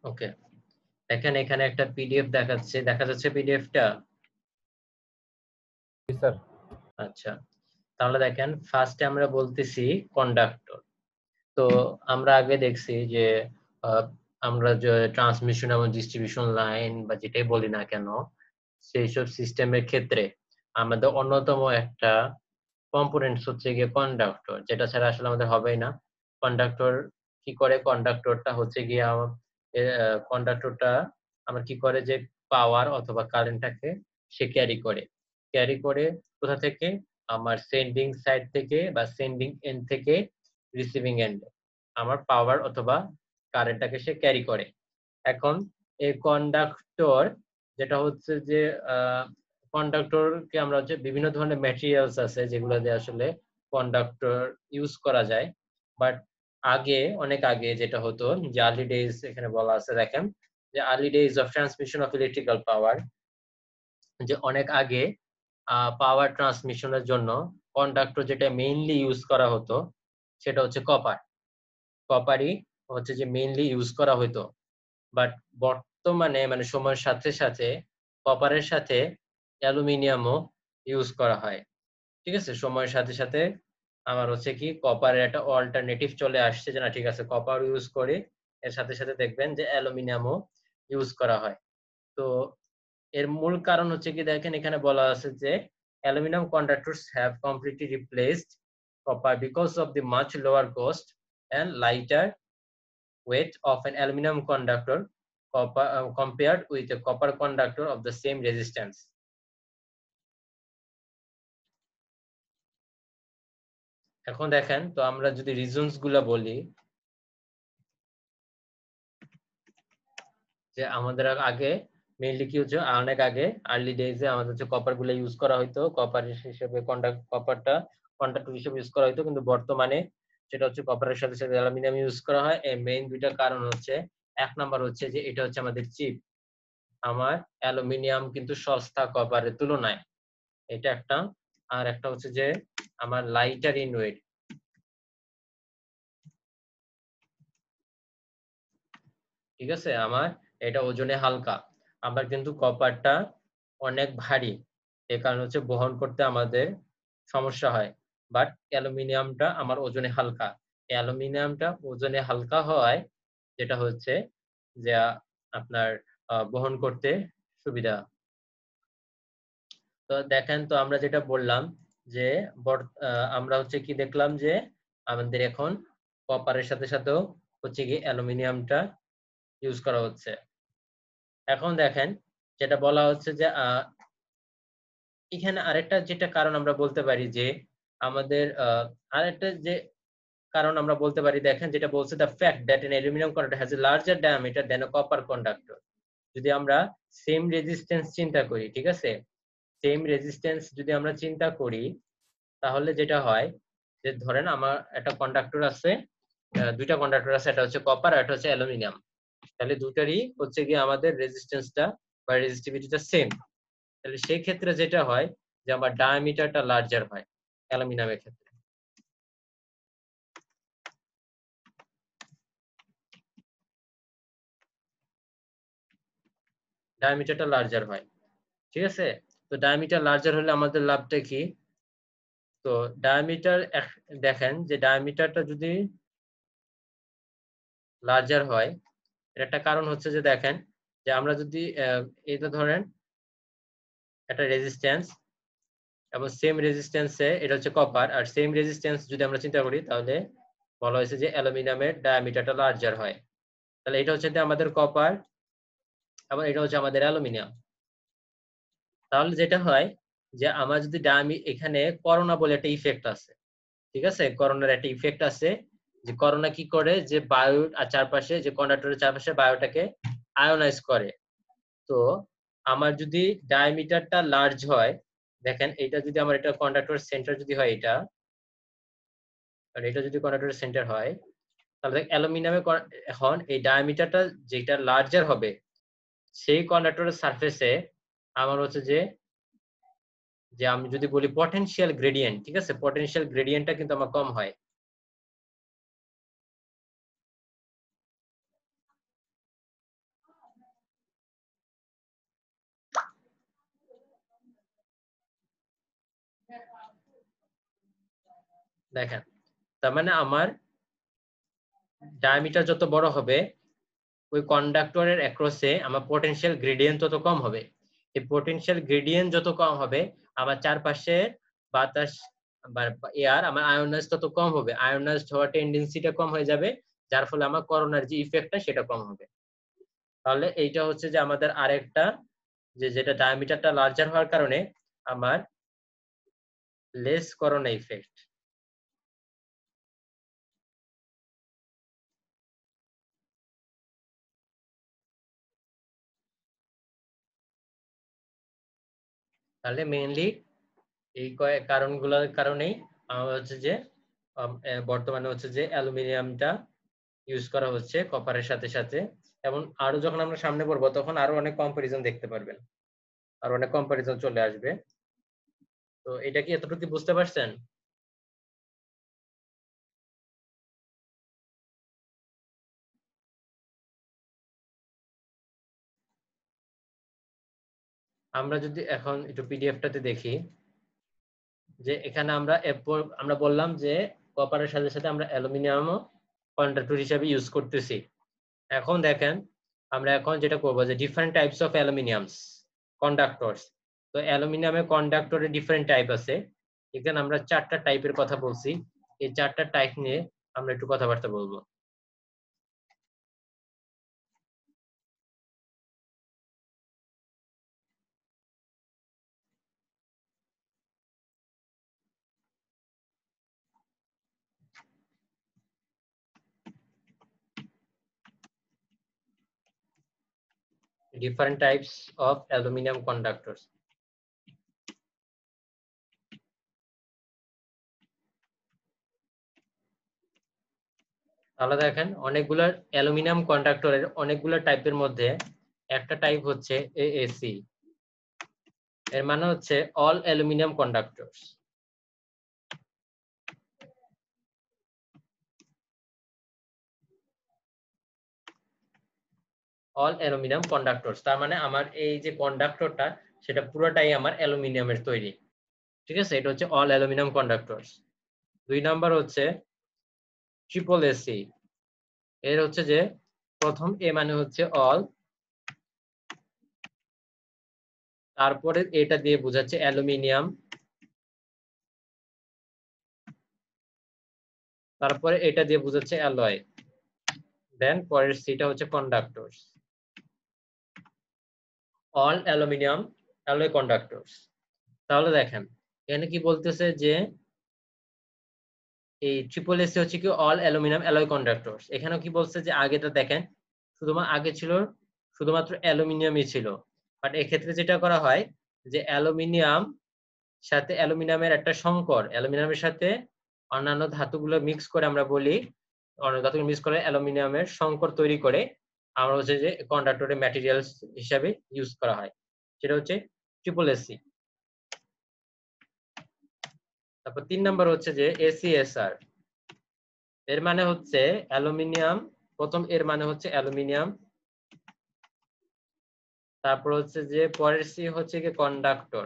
ওকে, দেখেন এখানে একটা পিডিএফ দেখাচ্ছে, দেখা যাচ্ছে পিডিএফটা? জি স্যার। আচ্ছা, তাহলে দেখেন ফার্স্টে আমরা বলতেছি কন্ডাক্টর। তো আমরা আগে দেখছি যে আমরা যে ট্রান্সমিশন এবং ডিস্ট্রিবিউশন লাইন বা যেটাই বলি না কেন, সেই সব সিস্টেমের ক্ষেত্রে আমাদের অন্যতম একটা কম্পোনেন্টস হচ্ছে গিয়ে কন্ডাক্টর, যেটা ছাড়া আসলে আমাদের হবেই না। কন্ডাক্টর কি করে? কন্ডাক্টরটা হচ্ছে গিয়ে কন্ডাক্টরটা আমার কি করে, যে পাওয়ার অথবা কারেন্টটাকে সে ক্যারি করে কোথা থেকে? আমার সেন্ডিং সাইড থেকে বা সেন্ডিং এন্ড থেকে রিসিভিং এন্ডে আমার পাওয়ার অথবা কারেন্টটাকে সে ক্যারি করে। এখন এই কন্ডাক্টর যেটা হচ্ছে যে কন্ডাক্টরকে আমরা হচ্ছে বিভিন্ন ধরনের ম্যাটেরিয়ালস আছে যেগুলো দিয়ে আসলে কন্ডাক্টর ইউজ করা যায়। বাট আগে, অনেক আগে যেটা হতো যে আর্লি ডেজ, এখানে বলা আছে দেখেন যে early days of transmission of electrical power, যে অনেক আগে পাওয়ার ট্রান্সমিশনের জন্য কন্ডাক্টর যেটা মেইনলি ইউজ করা হতো সেটা হচ্ছে কপার। কপারই হচ্ছে যে মেইনলি ইউজ করা হতো। বাট বর্তমানে মানে সময়ের সাথে সাথে কপারের সাথে অ্যালুমিনিয়ামও ইউজ করা হয়। ঠিক আছে? সময়ের সাথে সাথে আমার হচ্ছে কি কপারের একটা অল্টারনেটিভ চলে আসছে যে না ঠিক আছে কপার ইউজ করি, এর সাথে সাথে দেখবেন যে অ্যালুমিনিয়ামও ইউজ করা হয়। তো এর মূল কারণ হচ্ছে কি দেখেন এখানে বলা আছে যে aluminium কন্ডাক্টরস have completely replaced copper because of the much lower cost and lighter weight of an aluminum conductor compared with a copper conductor of the same resistance. এখন দেখেন তো আমরা যদি রিজনস গুলা বলি, যে আমাদের আগে মেইনলি কি হচ্ছে, অনেক আগে আর্লি ডেজে আমাদের হচ্ছে কপার গুলো ইউজ করা হইতো, কপার হিসেবে কপারটা কন্ডাক্টর হিসেবে ইউজ করা হইতো, কিন্তু বর্তমানে সেটা হচ্ছে কপারের সাথে সাথে অ্যালুমিনিয়াম ইউজ করা হয়। এই মেইন দুইটা কারণ হচ্ছে, এক নাম্বার হচ্ছে যে এটা হচ্ছে আমাদের চিপ। আমার অ্যালুমিনিয়াম কিন্তু সস্তা কপারের তুলনায়, এটা একটা। আর একটা হচ্ছে যে আমার লাইটার ইন ওয়েট, ঠিক আছে? আমার এটা ওজনে হালকা। আবার কিন্তু কপারটা অনেক ভারী, এ কারণে হচ্ছে বহন করতে আমাদের সমস্যা হয়। বাট অ্যালুমিনিয়ামটা আমার ওজনে হালকা। অ্যালুমিনিয়ামটা ওজনে হালকা হওয়ায় যেটা হচ্ছে যে আপনার বহন করতে সুবিধা। তো দেখেন তো আমরা যেটা বললাম যে আমরা হচ্ছে কি দেখলাম যে আমাদের এখন কপারের সাথে সাথেও হচ্ছে কি অ্যালুমিনিয়ামটা ইউজ করা হচ্ছে। এখন দেখেন যেটা বলা হচ্ছে যে এখানে আরেকটা যেটা কারণ আমরা বলতে পারি যে আমাদের আরেকটা যে কারণ আমরা বলতে পারি, দেখেন যেটা বলছে the fact that an aluminum conductor has a larger diameter than a copper conductor. যদি আমরা সেম রেজিস্ট্যান্স চিন্তা করি, ঠিক আছে, সেম রেজিস্ট্যান্স যদি আমরা চিন্তা করি তাহলে যেটা হয় যে ধরেন আমার একটা কন্ডাক্টর আছে, দুইটা কন্ডাক্টর আছে, একটা হচ্ছে কপার আর একটা হচ্ছে অ্যালুমিনিয়াম। তাহলে দুটারই হচ্ছে গিয়ে আমাদের রেজিস্ট্যান্সটা বা রেজিস্টিভিটিটা সেম। তাহলে সেই ক্ষেত্রে যেটা হয় যে আমার ডায়ামিটারটা লার্জার হয় অ্যালুমিনিয়ামের ক্ষেত্রে। ডায়ামিটারটা লার্জার হয়, ঠিক আছে? তো ডায়ামিটার লার্জার হলে আমাদের লাভটা কি? তো ডায়ামিটার দেখেন যে ডায়ামিটারটা যদি লার্জার হয়, এর একটা কারণ হচ্ছে যে দেখেন যে আমরা যদি এটা ধরেন একটা রেজিস্ট্যান্স এবং সেম রেজিস্ট্যান্সে এটা হচ্ছে কপার, আর সেম রেজিস্ট্যান্স যদি আমরা চিন্তা করি তাহলে বলা হয়েছে যে অ্যালুমিনিয়ামের ডায়ামিটারটা লার্জার হয়। তাহলে এটা হচ্ছে আমাদের কপার এবং এটা হচ্ছে আমাদের অ্যালুমিনিয়াম। তাহলে যেটা হয় যে আমার যদি এখানে করোনা বলে একটা ইফেক্ট আছে, ঠিক আছে? করোনার একটা ইফেক্ট আছে, যে করোনা কি করে যে বায়ুর চারপাশে, যে কন্ডাক্টরের চারপাশে বায়ুটাকে আয়োনাইজ করে। তো আমার যদি ডায়ামিটারটা লার্জ হয়, দেখেন এটা যদি আমার এটা কন্ডাক্টর সেন্টার যদি হয় এটা, আর এটা যদি কন্ডাক্টরের সেন্টার হয়, তাহলে অ্যালুমিনিয়ামে এখন এই ডায়ামিটারটা যেটা লার্জার হবে সেই কন্ডাক্টরের সারফেসে আমার হচ্ছে যে যে আমি যদি বলি পটেনশিয়াল গ্রেডিয়েন্ট, ঠিক আছে, পটেনশিয়াল গ্রেডিয়েন্টটা কিন্তু আমার কম হয়। দেখেন, তার মানে আমার ডায়ামিটার যত বড় হবে ওই কন্ডাক্টরের অ্যাক্রসে আমার পটেনশিয়াল গ্রেডিয়েন্ট তত কম হবে। এই পটেনশিয়াল গ্রেডিয়েন্ট যত কম হবে আমার চারপাশে বাতাস বা এয়ার আমার আয়োনাইজ তত কম হবে, আয়োনাইজড হওয়ার টেন্ডেন্সিটা কম হয়ে যাবে, যার ফলে আমার করোনার যে ইফেক্টটা সেটা কম হবে। তাহলে এইটা হচ্ছে যে আমাদের আরেকটা যেটা ডায়ামিটারটা লার্জার হওয়ার কারণে আমার লেস করোনা ইফেক্ট। তাহলে মেইনলি এই কয়েক কারণগুলোর কারণেই আমার হচ্ছে যে বর্তমানে হচ্ছে যে অ্যালুমিনিয়ামটা ইউজ করা হচ্ছে কপারের সাথে সাথে। এবং আরো যখন আমরা সামনে পড়বো তখন আরো অনেক কম্পারিজন দেখতে পারবেন, আরো অনেক কম্পারিজন চলে আসবে। তো এটা কি এতটুকু বুঝতে পারছেন? আমরা যদি এখন একটু পিডিএফটাতে দেখি, যে এখানে আমরা বললাম যে কপারের সাথে সাথে আমরা অ্যালুমিনিয়ামও কন্ডাক্টর হিসেবে ইউজ করতেছি। এখন দেখেন আমরা এখন যেটা করবো যে ডিফারেন্ট টাইপস অফ অ্যালুমিনিয়ামস কন্ডাক্টরস। তো অ্যালুমিনিয়ামের কন্ডাক্টরের ডিফারেন্ট টাইপ আছে। এখানে আমরা 4টা টাইপের কথা বলছি, এই 4টা টাইপ নিয়ে আমরা একটু কথাবার্তা বলবো। Different types of aluminum conductors. তাহলে দেখেন অনেকগুলো অ্যালুমিনিয়াম কন্ডাক্টরের অনেকগুলো টাইপের মধ্যে একটা টাইপ হচ্ছে এএসি। এর মানে হচ্ছে অল অ্যালুমিনিয়াম কন্ডাক্টরস। অল অ্যালুমিনিয়াম কন্ডাক্টরস তার মানে আমার এই যে কন্ডাক্টরটা সেটা পুরোটাই আমার অ্যালুমিনিয়ামের তৈরি। ঠিক আছে, এটা হচ্ছে অল অ্যালুমিনিয়াম কন্ডাক্টরস। 2 নাম্বার হচ্ছে ট্রিপল এসি। এর হচ্ছে যে প্রথম এ মানে হচ্ছে অল, তারপরে এটা দিয়ে বোঝাচ্ছে অ্যালুমিনিয়াম, তারপরে এটা দিয়ে বোঝাচ্ছে অ্যালয়, দেন পরের সিটা হচ্ছে কন্ডাক্টরস। All aluminium alloy কন্ডাক্টরস। তাহলে দেখেন এখানে কি বলতেছে যে এই ট্রিপল এসি হচ্ছে কি অল অ্যালুমিনিয়াম অ্যালয় কন্ডাক্টরস। এখানেও কি বলছে যে আগেটা দেখেন আগে ছিল শুধুমাত্র অ্যালুমিনিয়ামই ছিল, বাট এক্ষেত্রে যেটা করা হয় যে অ্যালুমিনিয়াম সাথে অ্যালুমিনিয়ামের একটা সংকর, অ্যালুমিনিয়ামের সাথে অন্যান্য ধাতুগুলো মিক্স করে আমরা বলি, অন্য ধাতুগুলো মিক্স করে অ্যালুমিনিয়ামের সংকর তৈরি করে আমরা হচ্ছে যে কন্ডাক্টরের ম্যাটেরিয়ালস হিসাবে ইউজ করা হয়, সেটা হচ্ছে ট্রিপল এসি। তারপর 3 নাম্বার হচ্ছে যে এসিএসআর। এর মানে হচ্ছে অ্যালুমিনিয়াম, প্রথম এর মানে হচ্ছে অ্যালুমিনিয়াম, তারপর হচ্ছে যে পরের সি হচ্ছে কি কন্ডাক্টর,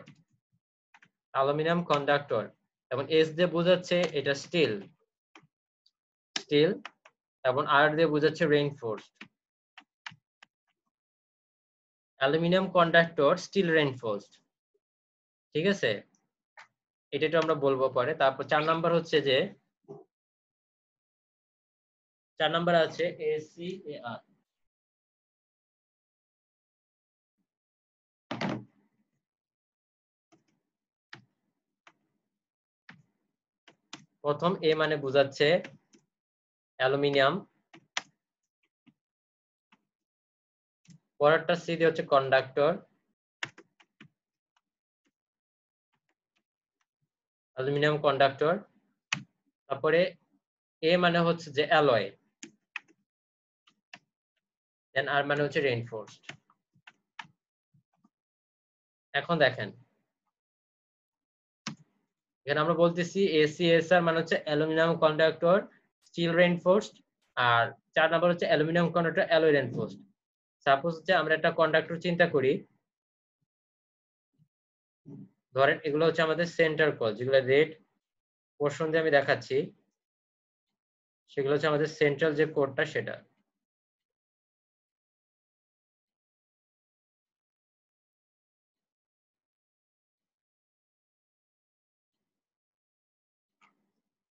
অ্যালুমিনিয়াম কন্ডাক্টর, এবং এস দিয়ে বোঝাচ্ছে এটা স্টিল, স্টিল, এবং আর দিয়ে বোঝাচ্ছে reinforced. Aluminium conductor steel reinforced. ঠিক আছে, এটা তো আমরা বলবো পরে। তারপর 4 নাম্বার হচ্ছে যে 4 নাম্বার আছে এসিএআর। প্রথম এ মানে বোঝাচ্ছে অ্যালুমিনিয়াম, পরেরটা সি দিয়ে হচ্ছে কন্ডাক্টর, অ্যালুমিনিয়াম কন্ডাক্টর, তারপরে এ মানে হচ্ছে যে অ্যালয়, দেন আর মানে হচ্ছে রেইনফোর্সড। এখন দেখেন এখানে আমরা বলতেছি এসিএসআর মানে হচ্ছে অ্যালুমিনিয়াম কন্ডাক্টর স্টিল রেইনফোর্সড, আর 4 নাম্বার হচ্ছে aluminium conductor alloy reinforced. Suppose হচ্ছে আমরা একটা কন্ডাক্টর চিন্তা করি, ধরেন এগুলো হচ্ছে আমাদের সেন্টার কোর, যেগুলো রেড পোর্শন দিয়ে আমি দেখাচ্ছি, সেগুলো হচ্ছে আমাদের সেন্ট্রাল যে কোরটা সেটা।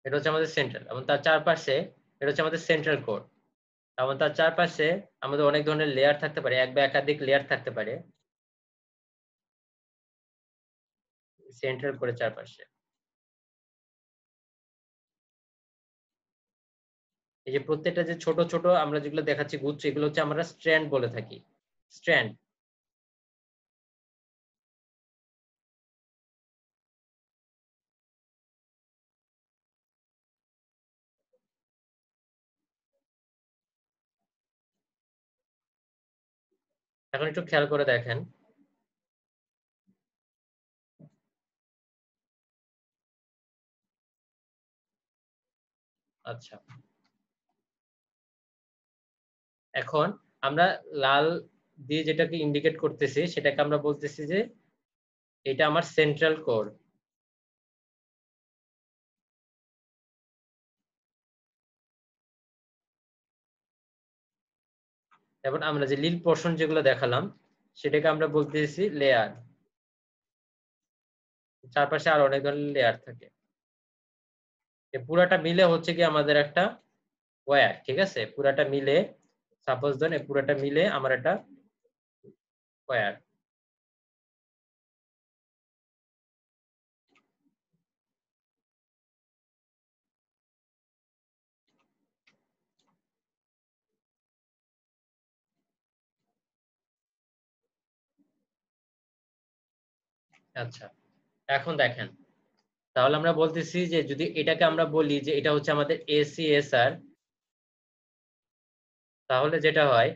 এটা হচ্ছে আমাদের সেন্ট্রাল, এবং তার চারপাশে এটা হচ্ছে আমাদের সেন্ট্রাল কোর, এবং তার চারপাশে আমাদের অনেক ধরনের লেয়ার থাকতে পারে, এক বা একাধিক লেয়ার থাকতে পারে সেন্ট্রাল কোরের চারপাশে। এই যে প্রত্যেকটা যে ছোট ছোট আমরা যেগুলো দেখাচ্ছি গুচ্ছ, এগুলো হচ্ছে আমরা স্ট্র্যান্ড বলে থাকি, স্ট্র্যান্ড। এখন একটু খেয়াল করে দেখেন, আচ্ছা এখন আমরা লাল দিয়ে যেটাকে ইন্ডিকেট করতেছি সেটাকে আমরা বলতেছি যে এটা আমার সেন্ট্রাল কোর। এবং আমরা যে নীল পোর্শন যেগুলো দেখালাম সেটাকে আমরা বলতেছি লেয়ার, চারপাশে আর অনেক ধরনের লেয়ার থাকে। এই পুরাটা মিলে হচ্ছে কি আমাদের একটা ওয়্যার, ঠিক আছে, পুরাটা মিলে সাপোজ দেন এই পুরাটা মিলে আমার একটা ওয়্যার। আচ্ছা এখন দেখেন, তাহলে আমরা বলতেছি যে যদি এটাকে আমরা বলি যে এটা হচ্ছে আমাদের এসিএসআর, তাহলে যেটা হয়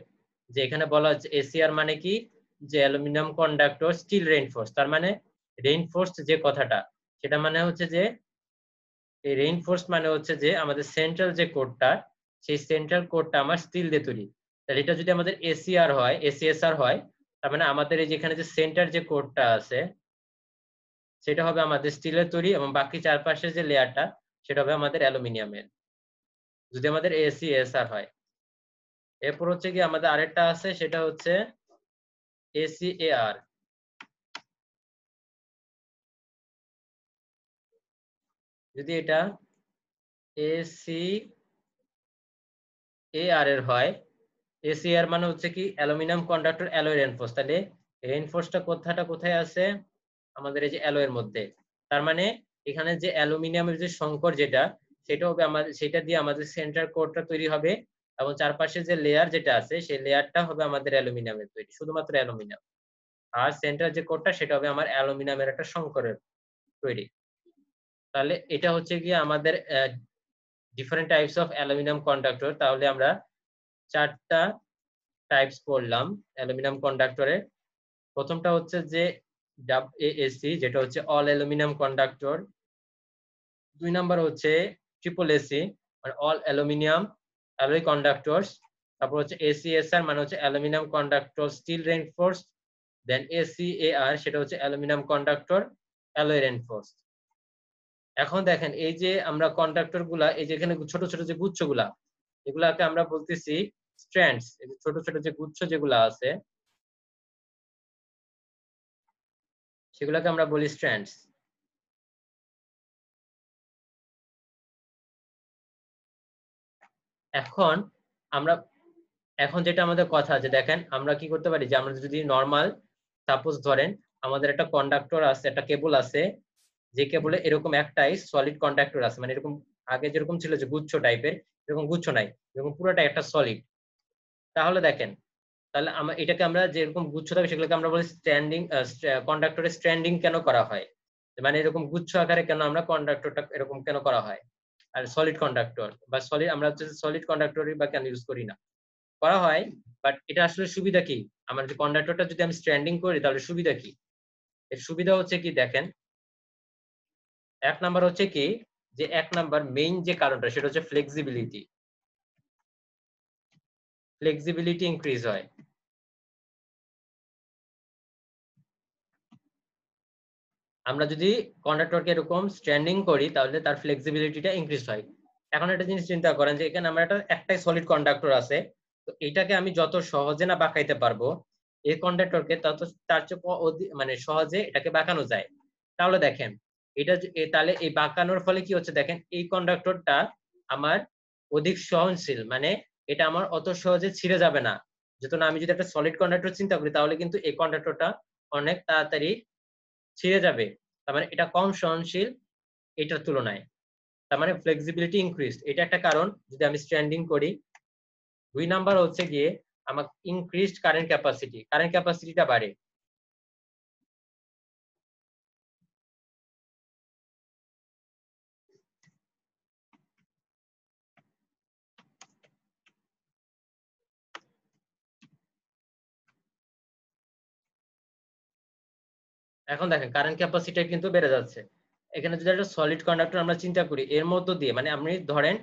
যে এখানে বলা হচ্ছে এসিআর মানে কি, যে অ্যালুমিনিয়াম কন্ডাক্টর স্টিল রেইনফোর্স, তার মানে রেইনফোর্সড যে কথাটা সেটা মানে হচ্ছে যে এই রেইনফোর্সড মানে হচ্ছে যে আমাদের সেন্ট্রাল যে কোডটা, সেই সেন্ট্রাল কোডটা আমার স্টিল দিয়ে তৈরি। তাহলে এটা যদি আমাদের এসিআর হয়, এসিএসআর হয়, তার মানে আমাদের এই যেখানে যে সেন্টার যে কোডটা আছে সেটা হবে আমাদের স্টিলের তৈরি, এবং বাকি চারপাশের যে লেয়ারটা সেটা হবে আমাদের অ্যালুমিনিয়ামের, যদি আমাদের এসিএসআর হয়। এরপর হচ্ছে কি আমাদের আরেকটা আছে সেটা হচ্ছে এসিএআর। যদি এটা এসিএআর এর হয়, এসিআর মানে হচ্ছে কি অ্যালুমিনিয়াম কন্ডাক্টর অ্যালয় রেইনফোর্স, তাহলে রেইনফোর্সটা কথাটা কোথায় আছে, আমাদের এই যে অ্যালয়ের মধ্যে। তার মানে এখানে যে অ্যালুমিনিয়ামের যে সংকর যেটা, সেটা হবে আমাদের, সেটা দিয়ে আমাদের সেন্টার কোরটা তৈরি হবে, এবং চারপাশে যে লেয়ার যেটা আছে সেই লেয়ারটা হবে আমাদের অ্যালুমিনিয়ামের তৈরি, শুধুমাত্র অ্যালুমিনিয়াম। আর সেন্টার যে কোরটা সেটা হবে আমার অ্যালুমিনিয়ামের একটা সংকরের তৈরি। তাহলে এটা হচ্ছে গিয়ে আমাদের different types of aluminium conductor. তাহলে আমরা চারটা টাইপস পড়লাম অ্যালুমিনিয়াম কন্ডাক্টরের। প্রথমটা হচ্ছে যে AAC, যেটা হচ্ছে অল অ্যালুমিনিয়াম কন্ডাক্টর। 2 নাম্বার হচ্ছে ট্রিপল এসি, মানে অল অ্যালুমিনিয়াম অ্যালয় কন্ডাক্টরস। তারপর হচ্ছে ACSR মানে হচ্ছে অ্যালুমিনিয়াম কন্ডাক্টর স্টিল রেইনফোর্স। দেন ACAR সেটা হচ্ছে অ্যালুমিনিয়াম কন্ডাক্টর অ্যালয় রেইনফোর্স। এখন দেখেন এই যে আমরা কন্ডাক্টর গুলা, এই যে এখানে ছোট ছোট যে গুচ্ছগুলা, এগুলাকে আমরা বলতেছি স্ট্র্যান্ডস। এই যে ছোট ছোট যে গুচ্ছ যেগুলা আছে সেগুলাকে আমরা বলি স্ট্র্যান্ডস। এখন আমরা, এখন যেটা আমাদের কথা আছে দেখেন, আমরা কি করতে পারি যে আমরা যদি নরমাল সাপোজ ধরেন আমাদের একটা কন্ডাক্টর আছে, একটা কেবল আছে, যে কেবলে এরকম একটাই সলিড কন্ডাক্টর আছে, মানে এরকম আগে যেরকম ছিল যে গুচ্ছ টাইপের, এরকম গুচ্ছ নাই, এরকম পুরোটা একটা সলিড। তাহলে দেখেন, তাহলে আমরা এটাকে আমরা যেরকম গুচ্ছ থাকে সেগুলোকে আমরা বলি স্ট্যান্ডিং কন্ডাক্টরের স্ট্যান্ডিং কেন করা হয়, মানে এরকম গুচ্ছ আকারে কেন আমরা কন্ডাক্টরটা এরকম কেন করা হয়। আর সলিড কন্ডাক্টর বা সলিড, আমরা হচ্ছে সলিড কন্ডাক্টরই বা কেন ইউজ করি না, করা হয়। বাট এটা আসলে সুবিধা কি, আমার যে কন্ডাক্টরটা যদি আমি স্ট্যান্ডিং করি তাহলে সুবিধা কি, এর সুবিধা হচ্ছে কি দেখেন, এক নাম্বার হচ্ছে কি, যে এক নাম্বার মেইন যে কারণটা সেটা হচ্ছে ফ্লেক্সিবিলিটি, ফ্লেক্সিবিলিটি ইনক্রিজ হয়। আমরা যদি কন্ডাক্টরকে এরকম স্ট্যান্ডিং করি তাহলে তার ফ্লেক্সিবিলিটিটা ইনক্রিজ হয়। এখন একটা জিনিস চিন্তা করেন যে এখানে আমরা একটাই সলিড কন্ডাক্টর আছে, তো এটাকে আমি যত সহজে না বাঁকাইতে পারবো, এই কন্ডাক্টরকে তত তার চেয়ে মানে সহজে এটাকে বাঁকানো যায়। তাহলে দেখেন এটা তাহলে এই বাঁকানোর ফলে কি হচ্ছে, দেখেন এই কন্ডাক্টরটা আমার অধিক সহনশীল, মানে এটা আমার অত সহজে ছিঁড়ে যাবে না। যেহেতু আমি যদি একটা সলিড কন্ডাক্টর চিন্তা করি তাহলে কিন্তু এই কন্ডাক্টরটা অনেক তাড়াতাড়ি ছিঁড়ে যাবে, তার মানে এটা কম সহনশীল এটার তুলনায়। তার মানে ফ্লেক্সিবিলিটি ইনক্রিজ, এটা একটা কারণ যদি আমি স্ট্যান্ডিং করি। 2 নাম্বার হচ্ছে গিয়ে আমার ইনক্রিজড কারেন্ট ক্যাপাসিটিটা বাড়ে। এখন দেখেন কারেন্ট ক্যাপাসিটি কিন্তু বেড়ে যাচ্ছে। এখানে যদি একটা সলিড কন্ডাক্টর আমরা চিন্তা করি, এর মধ্য দিয়ে মানে আপনি ধরেন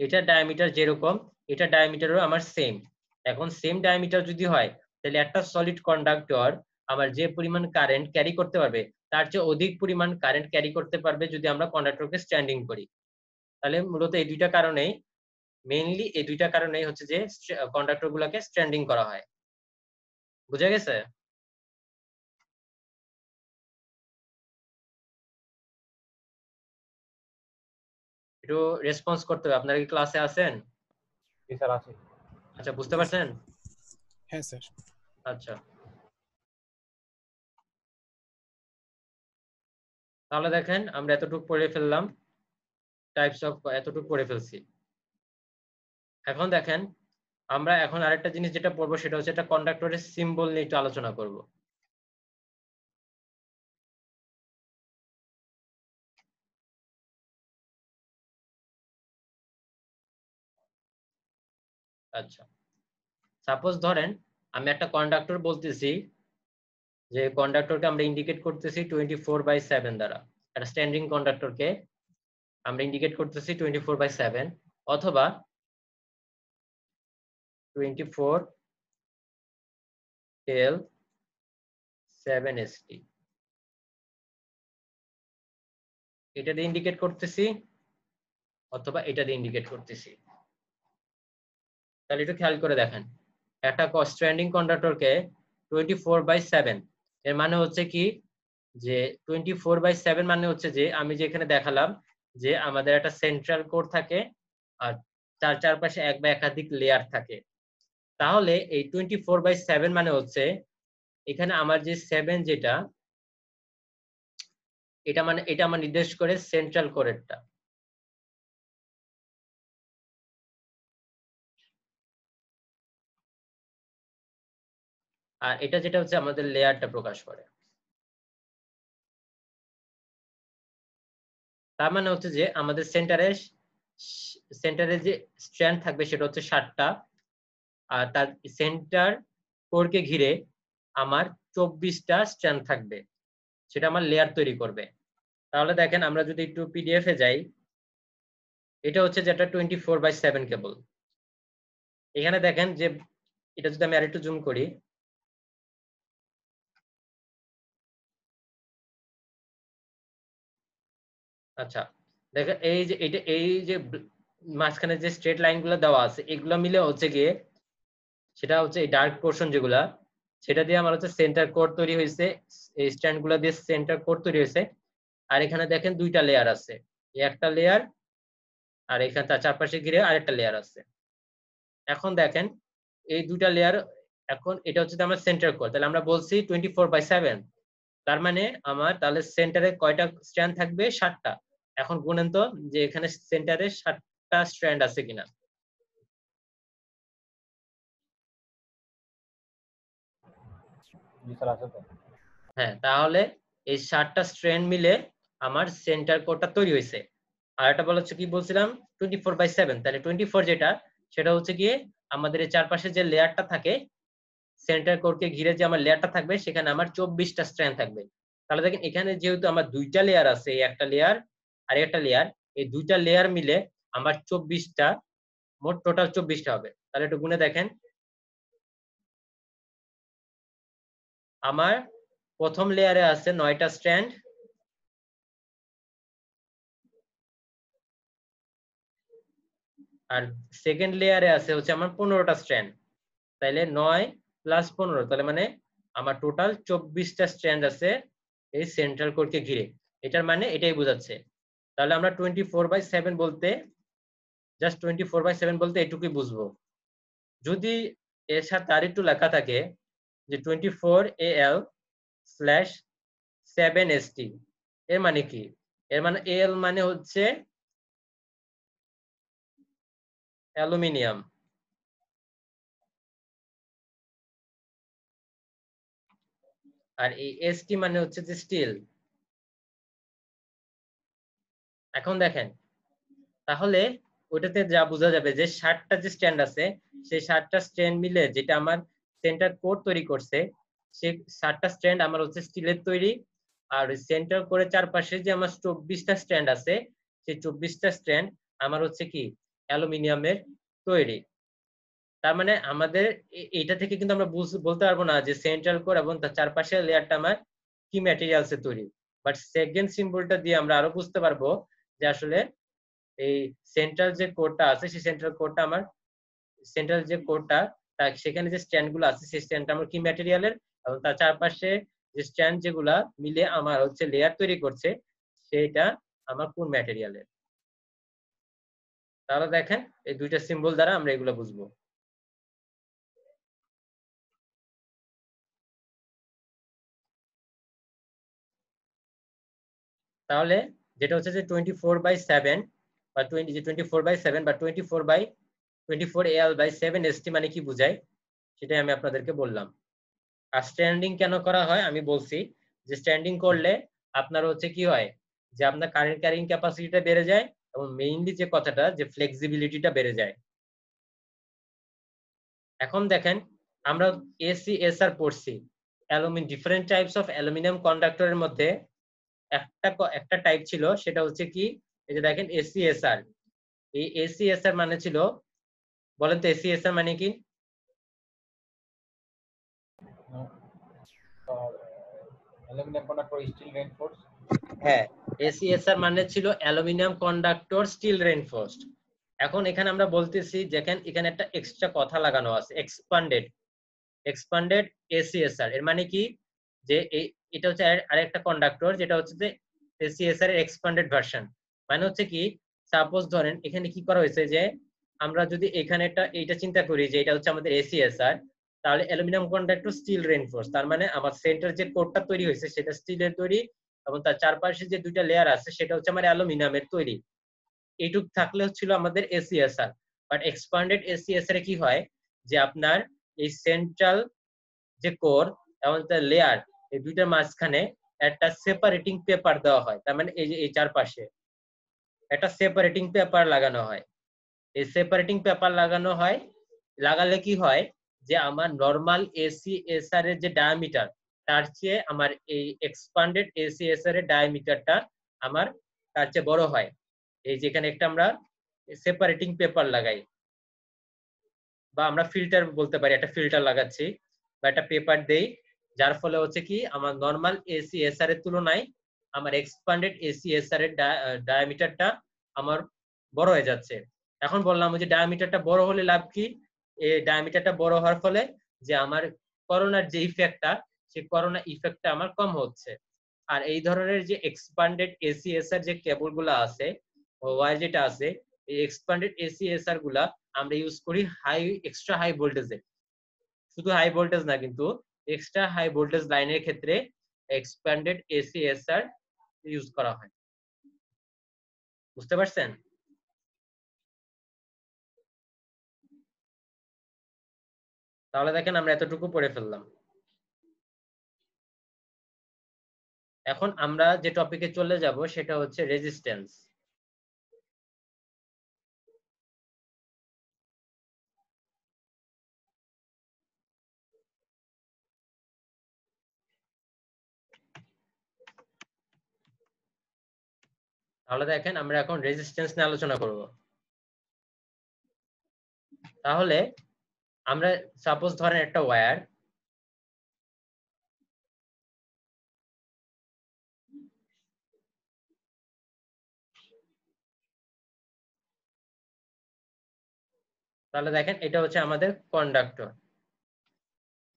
এটা ডায়ামিটার যেরকম, এটা ডায়ামিটারও আমার সেম। এখন সেম ডায়ামিটার যদি হয় তাহলে একটা সলিড কন্ডাক্টর আমার যে পরিমাণ কারেন্ট ক্যারি করতে পারবে তার চেয়ে অধিক পরিমাণ কারেন্ট ক্যারি করতে পারবে যদি আমরা কন্ডাক্টরকে স্ট্যান্ডিং করি। তাহলে মূলত এই দুইটা কারণেই, মেইনলি এই দুইটা কারণেই হচ্ছে যে কন্ডাক্টর গুলাকে স্ট্যান্ডিং করা হয়। বুঝা গেছে? একটু রেসপন্স করতে হবে। আপনারা কি ক্লাসে আছেন? জি স্যার আছি। আচ্ছা, বুঝতে জি স্যার। পারছেন? হ্যাঁ স্যার। আচ্ছা, তাহলে দেখেন আমরা এতটুকু পড়ে ফেললাম, টাইপস অফ এতটুকু পড়ে ফেলছি। এখন দেখেন আমরা এখন আরেকটা জিনিস যেটা পড়বো সেটা হচ্ছে একটা কন্ডাক্টরের সিম্বল নিয়ে একটু আলোচনা করব। আচ্ছা, সাপোজ ধরেন আমি একটা কন্ডাক্টর বলতেছি যে কন্ডাক্টরকে আমরা ইন্ডিকেট করতেছি 24/7 দ্বারা। একটা স্ট্যান্ডিং কন্ডাক্টরকে আমরা ইন্ডিকেট করতেছি 24/7 অথবা 24 till 7 ST, এটা দিয়ে ইন্ডিকেট করতেছি অথবা এটা দিয়ে ইন্ডিকেট করতেছি। তাহলে একটু খেয়াল করে দেখেন, একটা স্ট্যান্ডিং কন্ডাক্টরকে 24/7 এর মানে হচ্ছে কি যে 24/7 মানে হচ্ছে যে আমি যে এখানে দেখালাম যে আমাদের একটা সেন্ট্রাল কোর থাকে আর তার চারপাশে এক বা একাধিক লেয়ার থাকে। তাহলে এই 24/7 মানে হচ্ছে এখানে আমার যে 7 যেটা, এটা আমার নির্দেশ করে সেন্ট্রাল কোরেরটা। আর এটা যেটা হচ্ছে আমাদের লেয়ারটা প্রকাশ করে। তার মানে হচ্ছে যে আমাদের সেন্টারে যে স্ট্র্যান্ড থাকবে সেটা হচ্ছে 7টা, আর তার সেন্টার কোরকে ঘিরে আমার 24টা স্ট্র্যান্ড থাকবে, সেটা আমার লেয়ার তৈরি করবে। তাহলে দেখেন আমরা যদি একটু পিডিএফ এ যাই, এটা হচ্ছে যেটা 24/7 কেবল। এখানে দেখেন যে এটা যদি আমি আরেকটু জুম করি, আচ্ছা দেখেন এই যে মাঝখানে যে স্ট্রেট লাইন গুলো দেওয়া আছে এগুলো মিলে হচ্ছে গিয়ে সেটা হচ্ছে এই ডার্ক পোর্শন যেগুলা, সেটা দিয়ে আমার হচ্ছে সেন্টার কোর তৈরি হয়েছে। এই স্ট্যান্ড গুলা দিয়ে সেন্টার কোর তৈরি হয়েছে। আর এখানে দেখেন দুইটা লেয়ার আছে, এই একটা লেয়ার আর এখানে তার চারপাশে ঘিরে আরেকটা লেয়ার আছে। এখন দেখেন এই দুইটা লেয়ার, এখন এটা হচ্ছে আমার সেন্টার কোর, তাহলে আমরা বলছি 24/7, তার মানে আমার তাহলে সেন্টারে কয়টা স্ট্র্যান্ড থাকবে? 7টা। এখন গুনেন তো যে এখানে সেন্টারে 7টা স্ট্র্যান্ড আছে কিনা। জি স্যার আছে তো। হ্যাঁ, তাহলে এই 7টা স্ট্র্যান্ড মিলে আমার সেন্টার কোরটা তৈরি হয়েছে। আর এটা বলা হচ্ছে কি বলছিলাম 24/7, তাহলে 24 যেটা সেটা হচ্ছে গিয়ে আমাদের এই চারপাশে যে লেয়ারটা থাকে, সেন্টার কোরকে ঘিরে যে আমার লেয়ারটা থাকবে সেখানে আমার 24টা স্ট্র্যান্ড থাকবে। তাহলে দেখেন এখানে যেহেতু আমার দুইটা লেয়ার আছে, এই একটা লেয়ার আর একটা লেয়ার, এই দুইটা লেয়ার মিলে আমার 24টা, মোট টোটাল 24টা হবে। তাহলে একটু গুনে দেখেন, আমার প্রথম লেয়ারে আছে 9টা স্ট্র্যান্ড, আর সেকেন্ড লেয়ারে আছে হচ্ছে আমার 15টা স্ট্র্যান্ড, তাইলে 9 প্লাস 15, তাহলে মানে আমার টোটাল 24টা স্ট্র্যান্ড আছে এই সেন্ট্রাল কোরকে ঘিরে। এটার মানে এটাই বোঝাচ্ছে। তাহলে আমরা 24/7 বলতে জাস্ট 24/7 বলতে এটুকুই বুঝবো। যদি এর সাথে আরেকটু লেখা থাকে যে 24AL/7ST, এর মানে কি? এর মানে এল মানে হচ্ছে অ্যালুমিনিয়াম, আর এই এসটি মানে হচ্ছে যে স্টিল। এখন দেখেন, তাহলে ওটাতে যা বোঝা যাবে যে 60টা যে স্ট্যান্ড আছে, সেই 60টা স্ট্যান্ড মিলে যেটা আমার সেন্টার কোর তৈরি করছে, সেই 60টা স্ট্যান্ড আমার হচ্ছে স্টিলের তৈরি। আর সেন্টার কোরের চারপাশে যে আমার 24টা স্ট্যান্ড আছে, সেই 24টা স্ট্যান্ড আমার হচ্ছে কি অ্যালুমিনিয়ামের তৈরি। তার মানে আমাদের এটা থেকে কিন্তু আমরা বলতে পারবো না যে সেন্ট্রাল কোর এবং তার চারপাশের লেয়ারটা আমার কি ম্যাটেরিয়ালসে তৈরি। বাট সেকেন্ড সিম্বলটা দিয়ে আমরা আরো বুঝতে পারবো যে আসলে এই সেন্ট্রাল যে কোডটা আছে, সেই সেন্ট্রাল কোডটা আমার সেন্ট্রাল যে কোডটা, সেখানে যে স্ট্যান্ড গুলো আছে সেই স্ট্যান্ডটা আমার কি ম্যাটেরিয়ালের, এবং তার চারপাশে যে স্ট্যান্ড যেগুলা মিলে আমার হচ্ছে লেয়ার তৈরি করছে, সেটা আমার কোন ম্যাটেরিয়ালের। তাহলে দেখেন এই দুইটা সিম্বল দ্বারা আমরা এগুলো বুঝবো। তাহলে যেটা হচ্ছে যে 24/7 বা 24/7 বা 24/24AL/7ST মানে কি বোঝায়, সেটাই আমি আপনাদেরকে বললাম। আর স্ট্যান্ডিং কেন করা হয় আমি বলছি, যে স্ট্যান্ডিং করলে আপনার হচ্ছে কি হয়, যে আপনার কারেন্ট ক্যারিং ক্যাপাসিটিটা বেড়ে যায়, এবং মেইনলি যে কথাটা যে ফ্লেক্সিবিলিটিটা বেড়ে যায়। এখন দেখেন, আমরা এসিএসআর পড়ছি, ডিফারেন্ট টাইপস অফ অ্যালুমিনিয়াম কন্ডাক্টরের মধ্যে একটা টাইপ ছিল, সেটা হচ্ছে কি, এই যে দেখেন এসিএসআর। এই এসিএসআর মানে ছিল, বলেন তো এসিএসআর মানে কি? Aluminium conductor steel reinforce. হ্যাঁ, এসিএসআর মানে ছিল অ্যালুমিনিয়াম কন্ডাক্টর স্টিল রেইনফোর্সড। এখন এখানে আমরা বলতেছি, দেখেন এখানে একটা এক্সট্রা কথা লাগানো আছে, এক্সপান্ডেড। এক্সপান্ডেড এসিএসআর এর মানে কি, যে এটা হচ্ছে আরেকটা কন্ডাক্টর, যেটা হচ্ছে যে এসিএসআর এর এক্সপান্ডেড ভার্সন। মানে হচ্ছে কি, সাপোজ ধরেন এখানে কি করা হয়েছে, যে আমরা যদি এখানে এইটা চিন্তা করি যে এটা হচ্ছে আমাদের এসিএসআর, তাহলে অ্যালুমিনিয়াম কন্ডাক্টর স্টিল রেইনফোর্স, তার মানে আমার সেন্টার যে কোডটা তৈরি হয়েছে সেটা স্টিলের তৈরি, এবং তার চারপাশে যে দুইটা লেয়ার আছে সেটা হচ্ছে আমার অ্যালুমিনিয়ামের তৈরি। এইটুক থাকলে হচ্ছিল আমাদের এসিএসআর। বাট এক্সপান্ডেড এসিএসআর এ কি হয়, যে আপনার এই সেন্ট্রাল যে কোর এবং তার লেয়ার, এই দুইটার মাঝখানে একটা সেপারেটিং পেপার দেওয়া হয়। তার মানে এই যে এই চারপাশে একটা সেপারেটিং পেপার লাগানো হয়। এই সেপারেটিং পেপার লাগানো হয়, লাগালে কি হয়, যে আমার নরমাল এসিএসআর এর যে ডায়ামিটার, তার চেয়ে আমার এই এক্সপান্ডেড এসিএসআর এর ডায়ামিটারটা আমার তার চেয়ে বড় হয়। এই যেখানে একটা আমরা সেপারেটিং পেপার লাগাই, বা আমরা ফিল্টার বলতে পারি, একটা ফিল্টার লাগাচ্ছি বা একটা পেপার দেই, যার ফলে হচ্ছে কি আমার নরমাল এসিএসআর এর তুলনায় আমার এক্সপান্ডেড এসিএসআর এর ডায়ামিটারটা আমার বড় হয়ে যাচ্ছে। এখন বললাম যে ডায়ামিটারটা বড় হলে লাভ কি, এই ডায়ামিটারটা বড় হওয়ার ফলে যে আমার করোনার যে ইফেক্টটা, সেই করোনা ইফেক্টটা আমার কম হচ্ছে। আর এই ধরনের যে এক্সপান্ডেড এসিএসআর যে কেবল গুলা আছে, ওয়্যার যেটা আছে, এই এক্সপান্ডেড এসিএসআর গুলা আমরা ইউজ করি এক্সট্রা হাই ভোল্টেজে। শুধু হাই ভোল্টেজ না, কিন্তু এক্সট্রা হাই ভোল্টেজ লাইনের ক্ষেত্রে এক্সপ্যান্ডেড এসিএসআর ইউজ করা হয়। বুঝতে পারছেন? তাহলে দেখেন আমরা এতটুকু পড়ে ফেললাম। এখন আমরা যে টপিকে চলে যাব সেটা হচ্ছে রেজিস্ট্যান্স। তাহলে দেখেন আমরা এখন রেজিস্ট্যান্স নিয়ে আলোচনা করব। তাহলে আমরা সাপোজ ধরেন একটা ওয়্যার, তাহলে দেখেন এটা হচ্ছে আমাদের কন্ডাক্টর,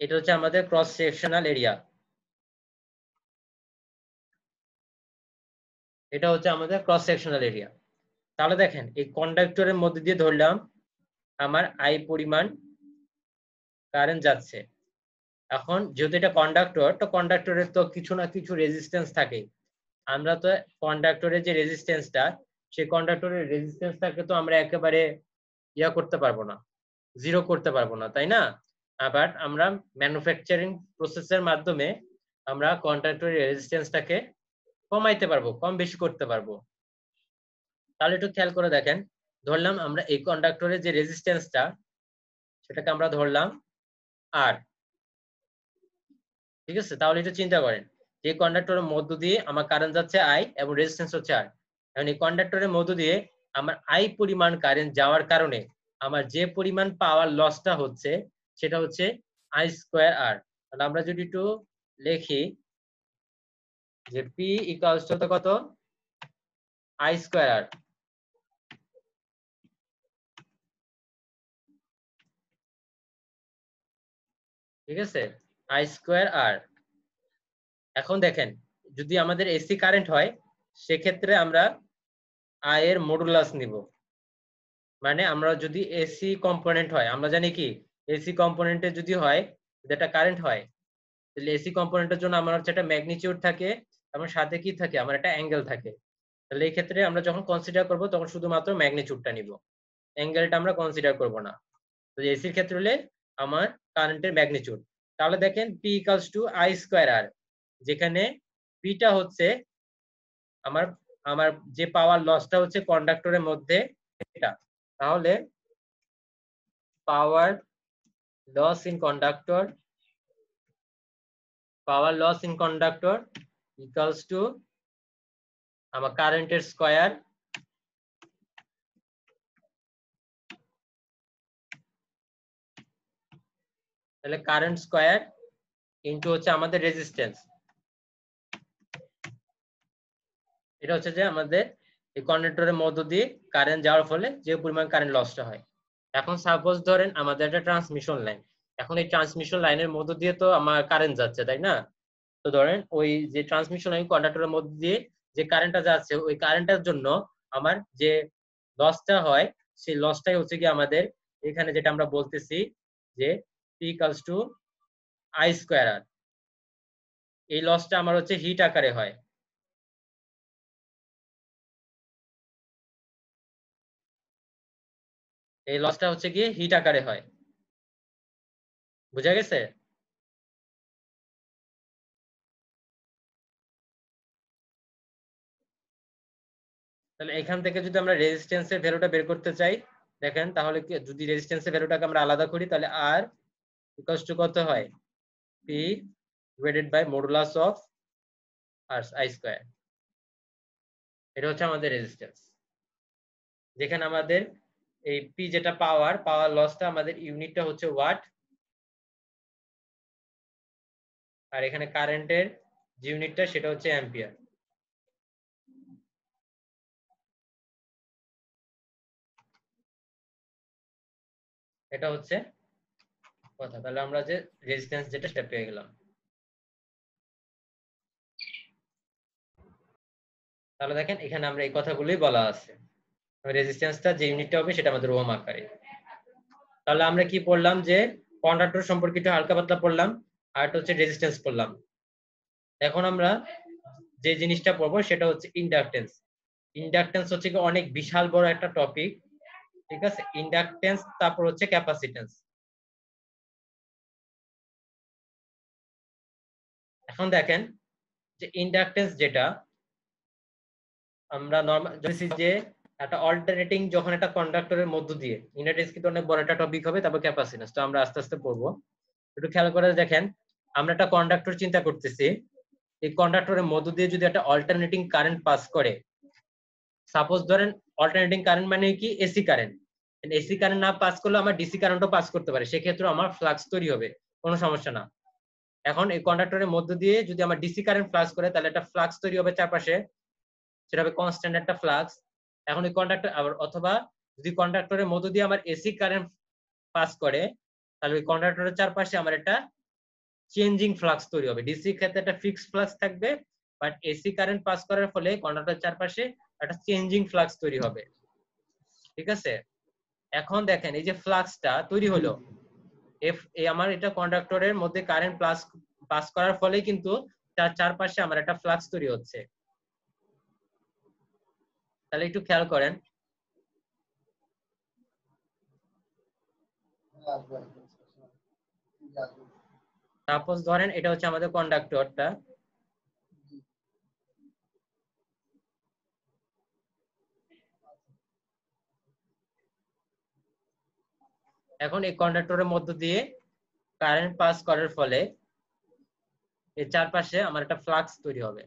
এটা হচ্ছে আমাদের ক্রস সেকশনাল এরিয়া, এটা হচ্ছে আমাদের ক্রস সেকশনাল এরিয়া। তাহলে দেখেন এই কন্ডাক্টরের মধ্যে দিয়ে ধরলাম আমার আই পরিমাণ কারেন্ট যাচ্ছে। এখন যেহেতু এটা কন্ডাক্টর, তো কন্ডাক্টরের তো কিছু না কিছু রেজিস্ট্যান্স থাকে। আমরা তো কন্ডাক্টরের যে রেজিস্ট্যান্সটা, সেই কন্ডাক্টরের রেজিস্ট্যান্সটাকে তো আমরা একেবারে ইয়া করতে পারবো না, জিরো করতে পারবো না, তাই না? আবার আমরা ম্যানুফ্যাকচারিং প্রসেসের মাধ্যমে আমরা কন্ডাক্টরের রেজিস্ট্যান্সটাকে কমাইতে পারবো, কম বেশি করতে পারবো। তাহলে একটু খেয়াল করে দেখেন, ধরলাম আমরা এই কন্ডাক্টরের যে রেজিস্ট্যান্সটা, সেটাকে আমরা ধরলাম আর, ঠিক আছে? তাহলে একটু চিন্তা করেন, যে কন্ডাক্টরের মধ্য দিয়ে আমার কারেন্ট যাচ্ছে আই এবং রেজিস্ট্যান্স হচ্ছে আর। এখন এই কন্ডাক্টরের মধ্য দিয়ে আমার আই পরিমাণ কারেন্ট যাওয়ার কারণে আমার যে পরিমাণ পাওয়ার লসটা হচ্ছে, সেটা হচ্ছে আই স্কোয়ার আর। তাহলে আমরা যদি একটু লিখি যে পি ইকুয়ালস টু কত, আই স্কোয়ার আর। ঠিক আছে, আই স্কোয়ার আর। এখন দেখেন, যদি আমাদের এসি কারেন্ট হয়, সেক্ষেত্রে আমরা আই এর মডুলাস নিব। মানে আমরা যদি এসি কম্পোনেন্ট হয়, আমরা জানি কি এসি কম্পোনেন্টে যদি হয়, যেটা কারেন্ট হয়, তাহলে এসি কম্পোনেন্টের জন্য আমার হচ্ছে একটা ম্যাগনিটিউড থাকে এবং সাথে কি থাকে, আমার একটা অ্যাঙ্গেল থাকে। তাহলে এই ক্ষেত্রে আমরা যখন কনসিডার করব তখন শুধুমাত্র ম্যাগনিটিউডটা নিব, অ্যাঙ্গেলটা আমরা কনসিডার করব না। তো এসির ক্ষেত্রে হলে আমার কারেন্টের ম্যাগনিটিউড। তাহলে দেখেন P equals to I square R, যেখানে পিটা হচ্ছে আমার আমার যে পাওয়ার লসটা হচ্ছে কন্ডাক্টরের মধ্যে এটা। তাহলে power loss in conductor, power loss in conductor equals to আমার কারেন্টের স্কয়ার তাহলে কারেন্ট স্কয়ার ইনটু হচ্ছে আমাদের রেজিস্ট্যান্স। এটা হচ্ছে যে আমাদের এই কন্ডাক্টরের মধ্য দিয়ে কারেন্ট যাওয়ার ফলে যে পরিমাণ কারেন্ট লসটা হয়। এখন সাপোজ ধরেন আমাদের একটা ট্রান্সমিশন লাইন, এখন এই ট্রান্সমিশন লাইনের মধ্য দিয়ে তো আমার কারেন্ট যাচ্ছে, তাই না? তো ধরেন ওই যে ট্রান্সমিশন লাইন কন্ডাক্টরের মধ্য দিয়ে যে কারেন্টটা যাচ্ছে, ওই কারেন্টের জন্য আমার যে লসটা হয়, সেই লসটাই হচ্ছে কি আমাদের এখানে যেটা আমরা বলতেছি যে P equals to I square R. এই লসটা আমার হচ্ছে হিট আকারে হয়। এই লসটা হচ্ছে গিয়ে হিট আকারে হয়। বুঝা গেছে? তাহলে এখান থেকে যদি আমরা রেজিস্ট্যান্সের ভ্যালুটা বের করতে চাই, দেখেন তাহলে কি, যদি রেজিস্ট্যান্সের ভ্যালুটাকে আমরা আলাদা করি, তাহলে আর ইকুয়ালস টু কত হয়, P divided by modulus of আর আই স্কয়ার। এটা হচ্ছে আমাদের রেজিস্ট্যান্স, যেখানে আমাদের এই পি যেটা পাওয়ার লসটা, আমাদের ইউনিটটা হচ্ছে ওয়াট, আর এখানে কারেন্টের যে ইউনিটটা সেটা হচ্ছে অ্যাম্পিয়ার। এটা হচ্ছে কথা। তাহলে আমরা যে রেজিস্ট্যান্স যেটা সেটা পেয়ে গেলাম। তাহলে দেখেন এখানে আমরা এই কথাগুলোই বলা আছে, রেজিস্ট্যান্সটা যে ইউনিটটা হবে সেটা আমাদের ওহম আকারে। তাহলে আমরা কি পড়লাম, যে কন্ডাক্টর সম্পর্কিত হালকা পাতলা পড়লাম, আর একটা হচ্ছে রেজিস্ট্যান্স পড়লাম। এখন আমরা যে জিনিসটা পড়বো সেটা হচ্ছে ইন্ডাকটেন্স। ইন্ডাকটেন্স হচ্ছে কি অনেক বিশাল বড় একটা টপিক, ঠিক আছে? ইন্ডাকটেন্স, তারপর হচ্ছে ক্যাপাসিটেন্স। এখন দেখেন যে ইন্ডাকটেন্স যেটা আমরা নরমাল যে একটা অল্টারনেটিং যখন একটা কন্ডাক্টরের মধ্য দিয়ে, ইন্ডাকটেন্স কিন্তু অনেক বড় একটা টপিক হবে, তারপর ক্যাপাসিটেন্স তো আমরা আস্তে আস্তে পড়বো। একটু খেয়াল করে দেখেন, আমরা একটা কন্ডাক্টর চিন্তা করতেছি, এই কন্ডাক্টরের মধ্য দিয়ে যদি একটা অল্টারনেটিং কারেন্ট পাস করে, সাপোজ ধরেন অল্টারনেটিং কারেন্ট মানে কি এসি কারেন্ট, এসি কারেন্ট না পাস করলে আমার ডিসি কারেন্টও পাস করতে পারে, সেক্ষেত্রে আমার ফ্লাক্স তৈরি হবে, কোনো সমস্যা না। এখন এই কন্ডাক্টরের মধ্য দিয়ে যদি আমার ডিসি কারেন্ট ফ্লাক্স করে, তাহলে একটা ফ্লাক্স তৈরি হবে চারপাশে, সেটা হবে কনস্ট্যান্ট একটা ফ্লাক্স। এখন এই কন্ডাক্টর আবার, অথবা যদি কন্ডাক্টরের মধ্য দিয়ে আমার এসি কারেন্ট পাস করে, তাহলে ওই কন্ডাক্টরের চারপাশে আমার একটা চেঞ্জিং ফ্লাক্স তৈরি হবে। ডিসি ক্ষেত্রে একটা ফিক্সড ফ্লাক্স থাকবে, বাট এসি কারেন্ট পাস করার ফলে কন্ডাক্টরের চারপাশে একটা চেঞ্জিং ফ্লাক্স তৈরি হবে। ঠিক আছে, এখন দেখেন এই যে ফ্লাক্সটা তৈরি হলো, আমার এটা কন্ডাক্টরের মধ্যে কারেন্ট পাস করার ফলে কিন্তু তার চারপাশে আমার একটা ফ্লাক্স তৈরি হচ্ছে। তাহলে একটু খেয়াল করেন, সাপোজ ধরেন এটা হচ্ছে আমাদের কন্ডাক্টরটা, এখন এই কন্ডাক্টরের মধ্য দিয়ে কারেন্ট পাস করার ফলে এর চারপাশে আমার একটা ফ্লাক্স তৈরি হবে।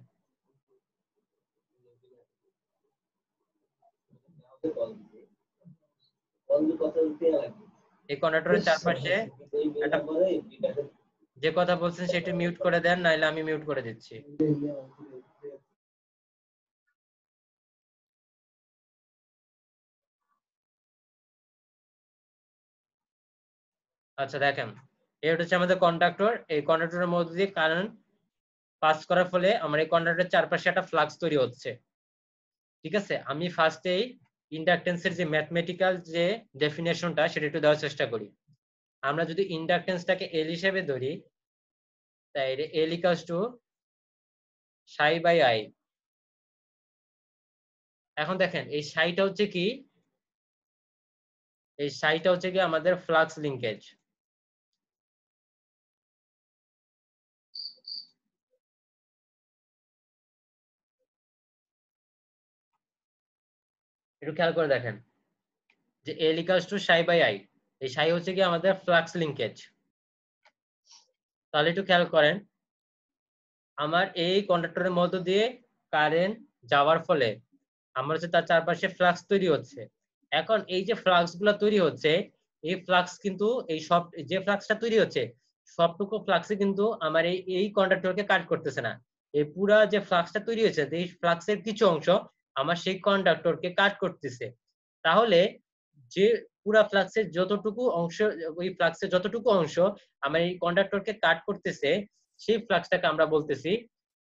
এই কন্ডাক্টরের চারপাশে একটা, যে কথা বলছেন সেটা মিউট করে দেন, নাইলে আমি মিউট করে দিচ্ছি। আচ্ছা দেখেন, এটা হচ্ছে আমাদের কন্ডাক্টর, এই কন্ডাক্টরের মধ্যে দিয়ে কারেন্ট পাস করার ফলে আমার এই কন্ডাক্টরের চারপাশে একটা ফ্লাক্স তৈরি হচ্ছে। ঠিক আছে, আমি ফার্স্টেই ইন্ডাকটেন্সের যে ম্যাথমেটিক্যাল যে ডেফিনেশনটা সেটা একটু দেওয়ার চেষ্টা করি। আমরা যদি ইন্ডাকটেন্সটাকে এল হিসেবে ধরি, তাই L equals to psi by I. এখন দেখেন এই সাইটা হচ্ছে কি, এই সাইটা হচ্ছে কি আমাদের ফ্লাক্স লিংকেজ। একটু খেয়াল করে দেখেন যে L equals to psi by I, এই সাই হচ্ছে কি আমাদের ফ্লাক্স লিংকেজ। তাহলে একটু খেয়াল করেন, আমার এই কন্ডাক্টরের মধ্য দিয়ে কারেন্ট যাওয়ার ফলে আমার হচ্ছে তার চারপাশে ফ্লাক্স তৈরি হচ্ছে। এখন এই যে ফ্লাক্স গুলা তৈরি হচ্ছে, এই ফ্লাক্স কিন্তু এই সব যে ফ্লাক্সটা তৈরি হচ্ছে সবটুকু ফ্লাক্সে কিন্তু আমার এই কন্ডাক্টরকে কাট করতেছে না। এই পুরা যে ফ্লাক্সটা তৈরি হয়েছে, এই ফ্লাক্সের কিছু অংশ আমার সেই কন্ডাক্টরকে কাট করতেছে। তাহলে যে পুরা ফ্লাক্সের যতটুকু অংশ, ওই ফ্লাক্সের যতটুকু অংশ আমার এই কন্ডাক্টরকে কাট করতেছে, সেই ফ্লাক্সটাকে আমরা বলতেছি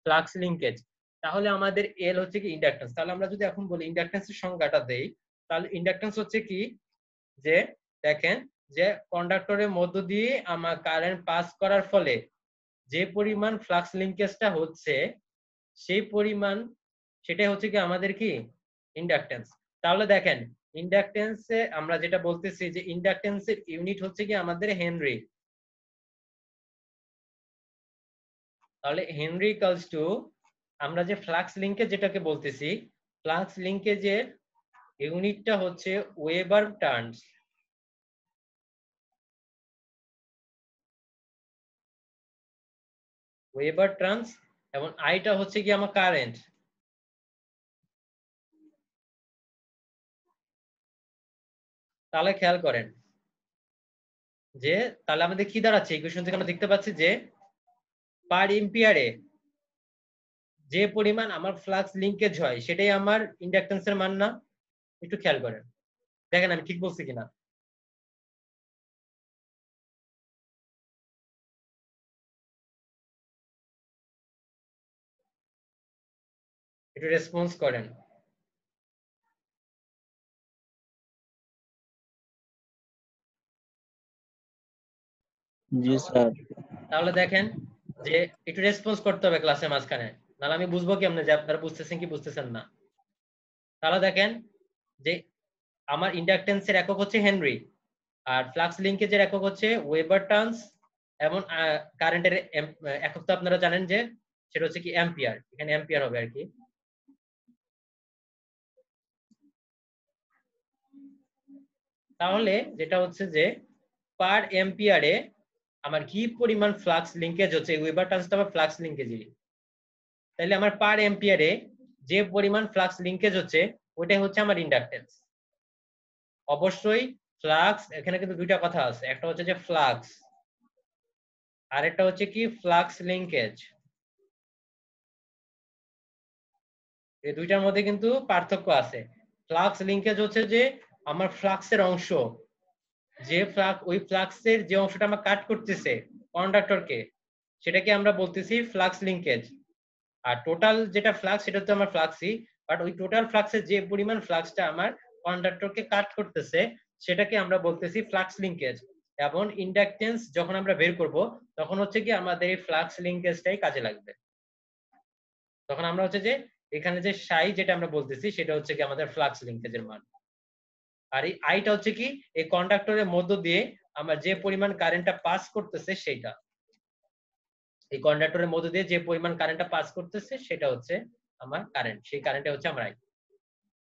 ফ্লাক্স লিংকেজ। তাহলে আমাদের এল হচ্ছে কি ইন্ডাকটেন্স। তাহলে আমরা যদি এখন বলি ইন্ডাকটেন্সের সংজ্ঞাটা দেই, তাহলে ইন্ডাকটেন্স হচ্ছে কি, যে দেখেন যে কন্ডাক্টরের মধ্য দিয়ে আমার কারেন্ট পাস করার ফলে যে পরিমাণ ফ্লাক্স লিংকেজটা হচ্ছে সেই পরিমাণ, সেটাই হচ্ছে কি আমাদের কি ইন্ডাকটেন্স। তাহলে দেখেন ইন্ডাকটেন্সে আমরা যেটা বলতেছি যে ইন্ডাকটেন্সের ইউনিট হচ্ছে কি আমাদের হেনরি। তাহলে হেনরি ইকুয়ালস টু, আমরা যে ফ্লাক্স লিংকেজ যেটাকে বলতেছি, ফ্লাক্স লিংকেজের ইউনিটটা হচ্ছে ওয়েবার টার্নস। ওয়েবার টার্নস, এবং আইটা হচ্ছে কি আমার কারেন্ট। তাহলে খেয়াল করেন যে তাহলে আমাদের কি দাঁড়াচ্ছে, ইকুয়েশন থেকে আমরা দেখতে পাচ্ছি যে পার এম্পিয়ারে যে পরিমাণ আমার ফ্লাক্স লিংকেজ হয় সেটাই আমার ইন্ডাকটেন্সের মান না? একটু খেয়াল করেন, দেখেন আমি ঠিক বলছি কিনা। একটু রেসপন্স করেন। জি স্যার। তাহলে দেখেন যে একটু রেসপন্স করতে হবে ক্লাসের মাঝখানে, নাহলে আমি বুঝবো কেমনে যে আপনারা বুঝতেছেন কি বুঝতেছেন না। তাহলে দেখেন যে আমার ইন্ডাকটেন্সের একক হচ্ছে হেনরি, আর ফ্লাক্স লিংকেজের একক হচ্ছে ওয়েবার টার্নস, এবং কারেন্টের একক তো আপনারা জানেন যে সেটা হচ্ছে কি অ্যাম্পিয়ার, এখানে অ্যাম্পিয়ার হবে আর কি। তাহলে যেটা হচ্ছে যে পার এম্পিয়ারে আমার কি পরিমাণ ফ্লাক্স লিংকেজ হচ্ছে, ওয়েবার টার্নস তো আবার ফ্লাক্স লিংকেজই। তাহলে আমার পার এম্পিয়ারে যে পরিমাণ ফ্লাক্স লিংকেজ হচ্ছে ওইটাই হচ্ছে আমার ইন্ডাকটেন্স। অবশ্যই ফ্লাক্স, এখানে কিন্তু দুইটা কথা আছে, একটা হচ্ছে যে ফ্লাক্স, আরেকটা হচ্ছে কি ফ্লাক্স লিংকেজ। এই দুইটার মধ্যে কিন্তু পার্থক্য আছে। ফ্লাক্স লিংকেজ হচ্ছে যে আমার ফ্লাক্সের অংশ, যে ফ্লাক্স, ওই ফ্লাক্সের যে অংশটা আমরা কাট করতেছে কন্ডাক্টরকে, সেটাকে আমরা বলতেছি ফ্লাক্স লিংকেজ। আর টোটাল যেটা ফ্লাক্স সেটা তো আমার ফ্লাক্সই, বাট ওই টোটাল ফ্লাক্সের যে পরিমাণ ফ্লাক্সটা আমার কন্ডাক্টরকে কাট করতেছে সেটাকে আমরা বলতেছি ফ্লাক্স লিংকেজ। এবং ইন্ডাকটেন্স যখন আমরা বের করব তখন হচ্ছে কি আমাদের এই ফ্লাক্স লিংকেজটাই কাজে লাগবে। তখন আমরা হচ্ছে যে এখানে যে সাই যেটা আমরা বলতেছি সেটা হচ্ছে কি আমাদের ফ্লাক্স লিংকেজের মান। আর এই আইটা হচ্ছে কি এই কন্ডাক্টরের মধ্য দিয়ে আমরা যে পরিমাণ কারেন্টটা পাস করতেছে সেটা, এই কন্ডাক্টরের মধ্য দিয়ে যে পরিমাণ কারেন্টটা পাস করতেছে সেটা হচ্ছে আমার কারেন্ট, সেই কারেন্টটা হচ্ছে আমার আই।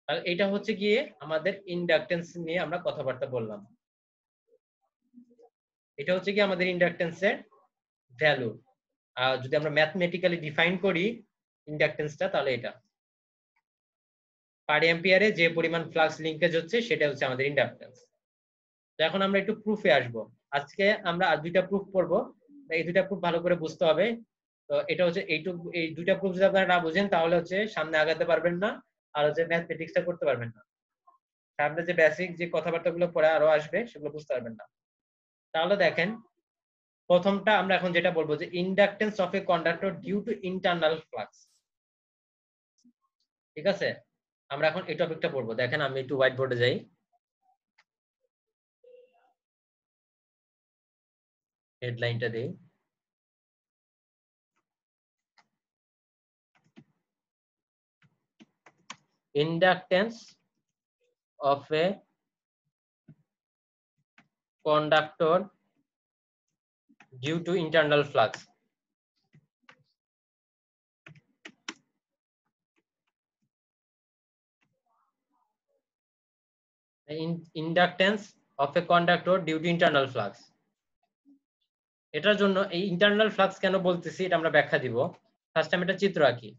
তাহলে এটা হচ্ছে গিয়ে আমাদের ইন্ডাকটেন্স নিয়ে আমরা কথাবার্তা বললাম। এটা হচ্ছে কি আমাদের ইন্ডাকটেন্সের ভ্যালু। আর যদি আমরা ম্যাথমেটিক্যালি ডিফাইন করি ইন্ডাকটেন্সটা, তাহলে এটা পার অ্যাম্পিয়ারে যে পরিমাণ ফ্লাক্স লিংকেজ হচ্ছে সেটা হচ্ছে আমাদের ইন্ডাকটেন্স। তো এখন আমরা একটু প্রুফে আসব। আজকে আমরা আর দুইটা প্রুফ পড়বো, এই দুইটা প্রুফ ভালো করে বুঝতে হবে। তো এটা হচ্ছে এইটুকু, এই দুইটা প্রুফ যদি আপনারা না বুঝেন তাহলে হচ্ছে সামনে আগাতে পারবেন না, আর হচ্ছে ম্যাথমেটিক্সটা করতে পারবেন না। সামনে যে বেসিক যে কথাবার্তাগুলো পরে আরো আসবে সেগুলো বুঝতে পারবেন না। তাহলে দেখেন, প্রথমটা আমরা এখন যেটা বলবো যে inductance of a conductor due to internal flux. ঠিক আছে, আমরা এখন এই টপিকটা পড়বো। দেখেন আমি একটু হোয়াইট বোর্ডে যাই, হেডলাইনটা দিই। Inductance of A conductor due to internal flux. Inductance of a conductor due to internal flux. এটার জন্য এই ইন্টারনাল ফ্লাক্স কেন বলতেছি এটা আমরা ব্যাখ্যা দিব। ফার্স্ট আমি একটা চিত্র আঁকি।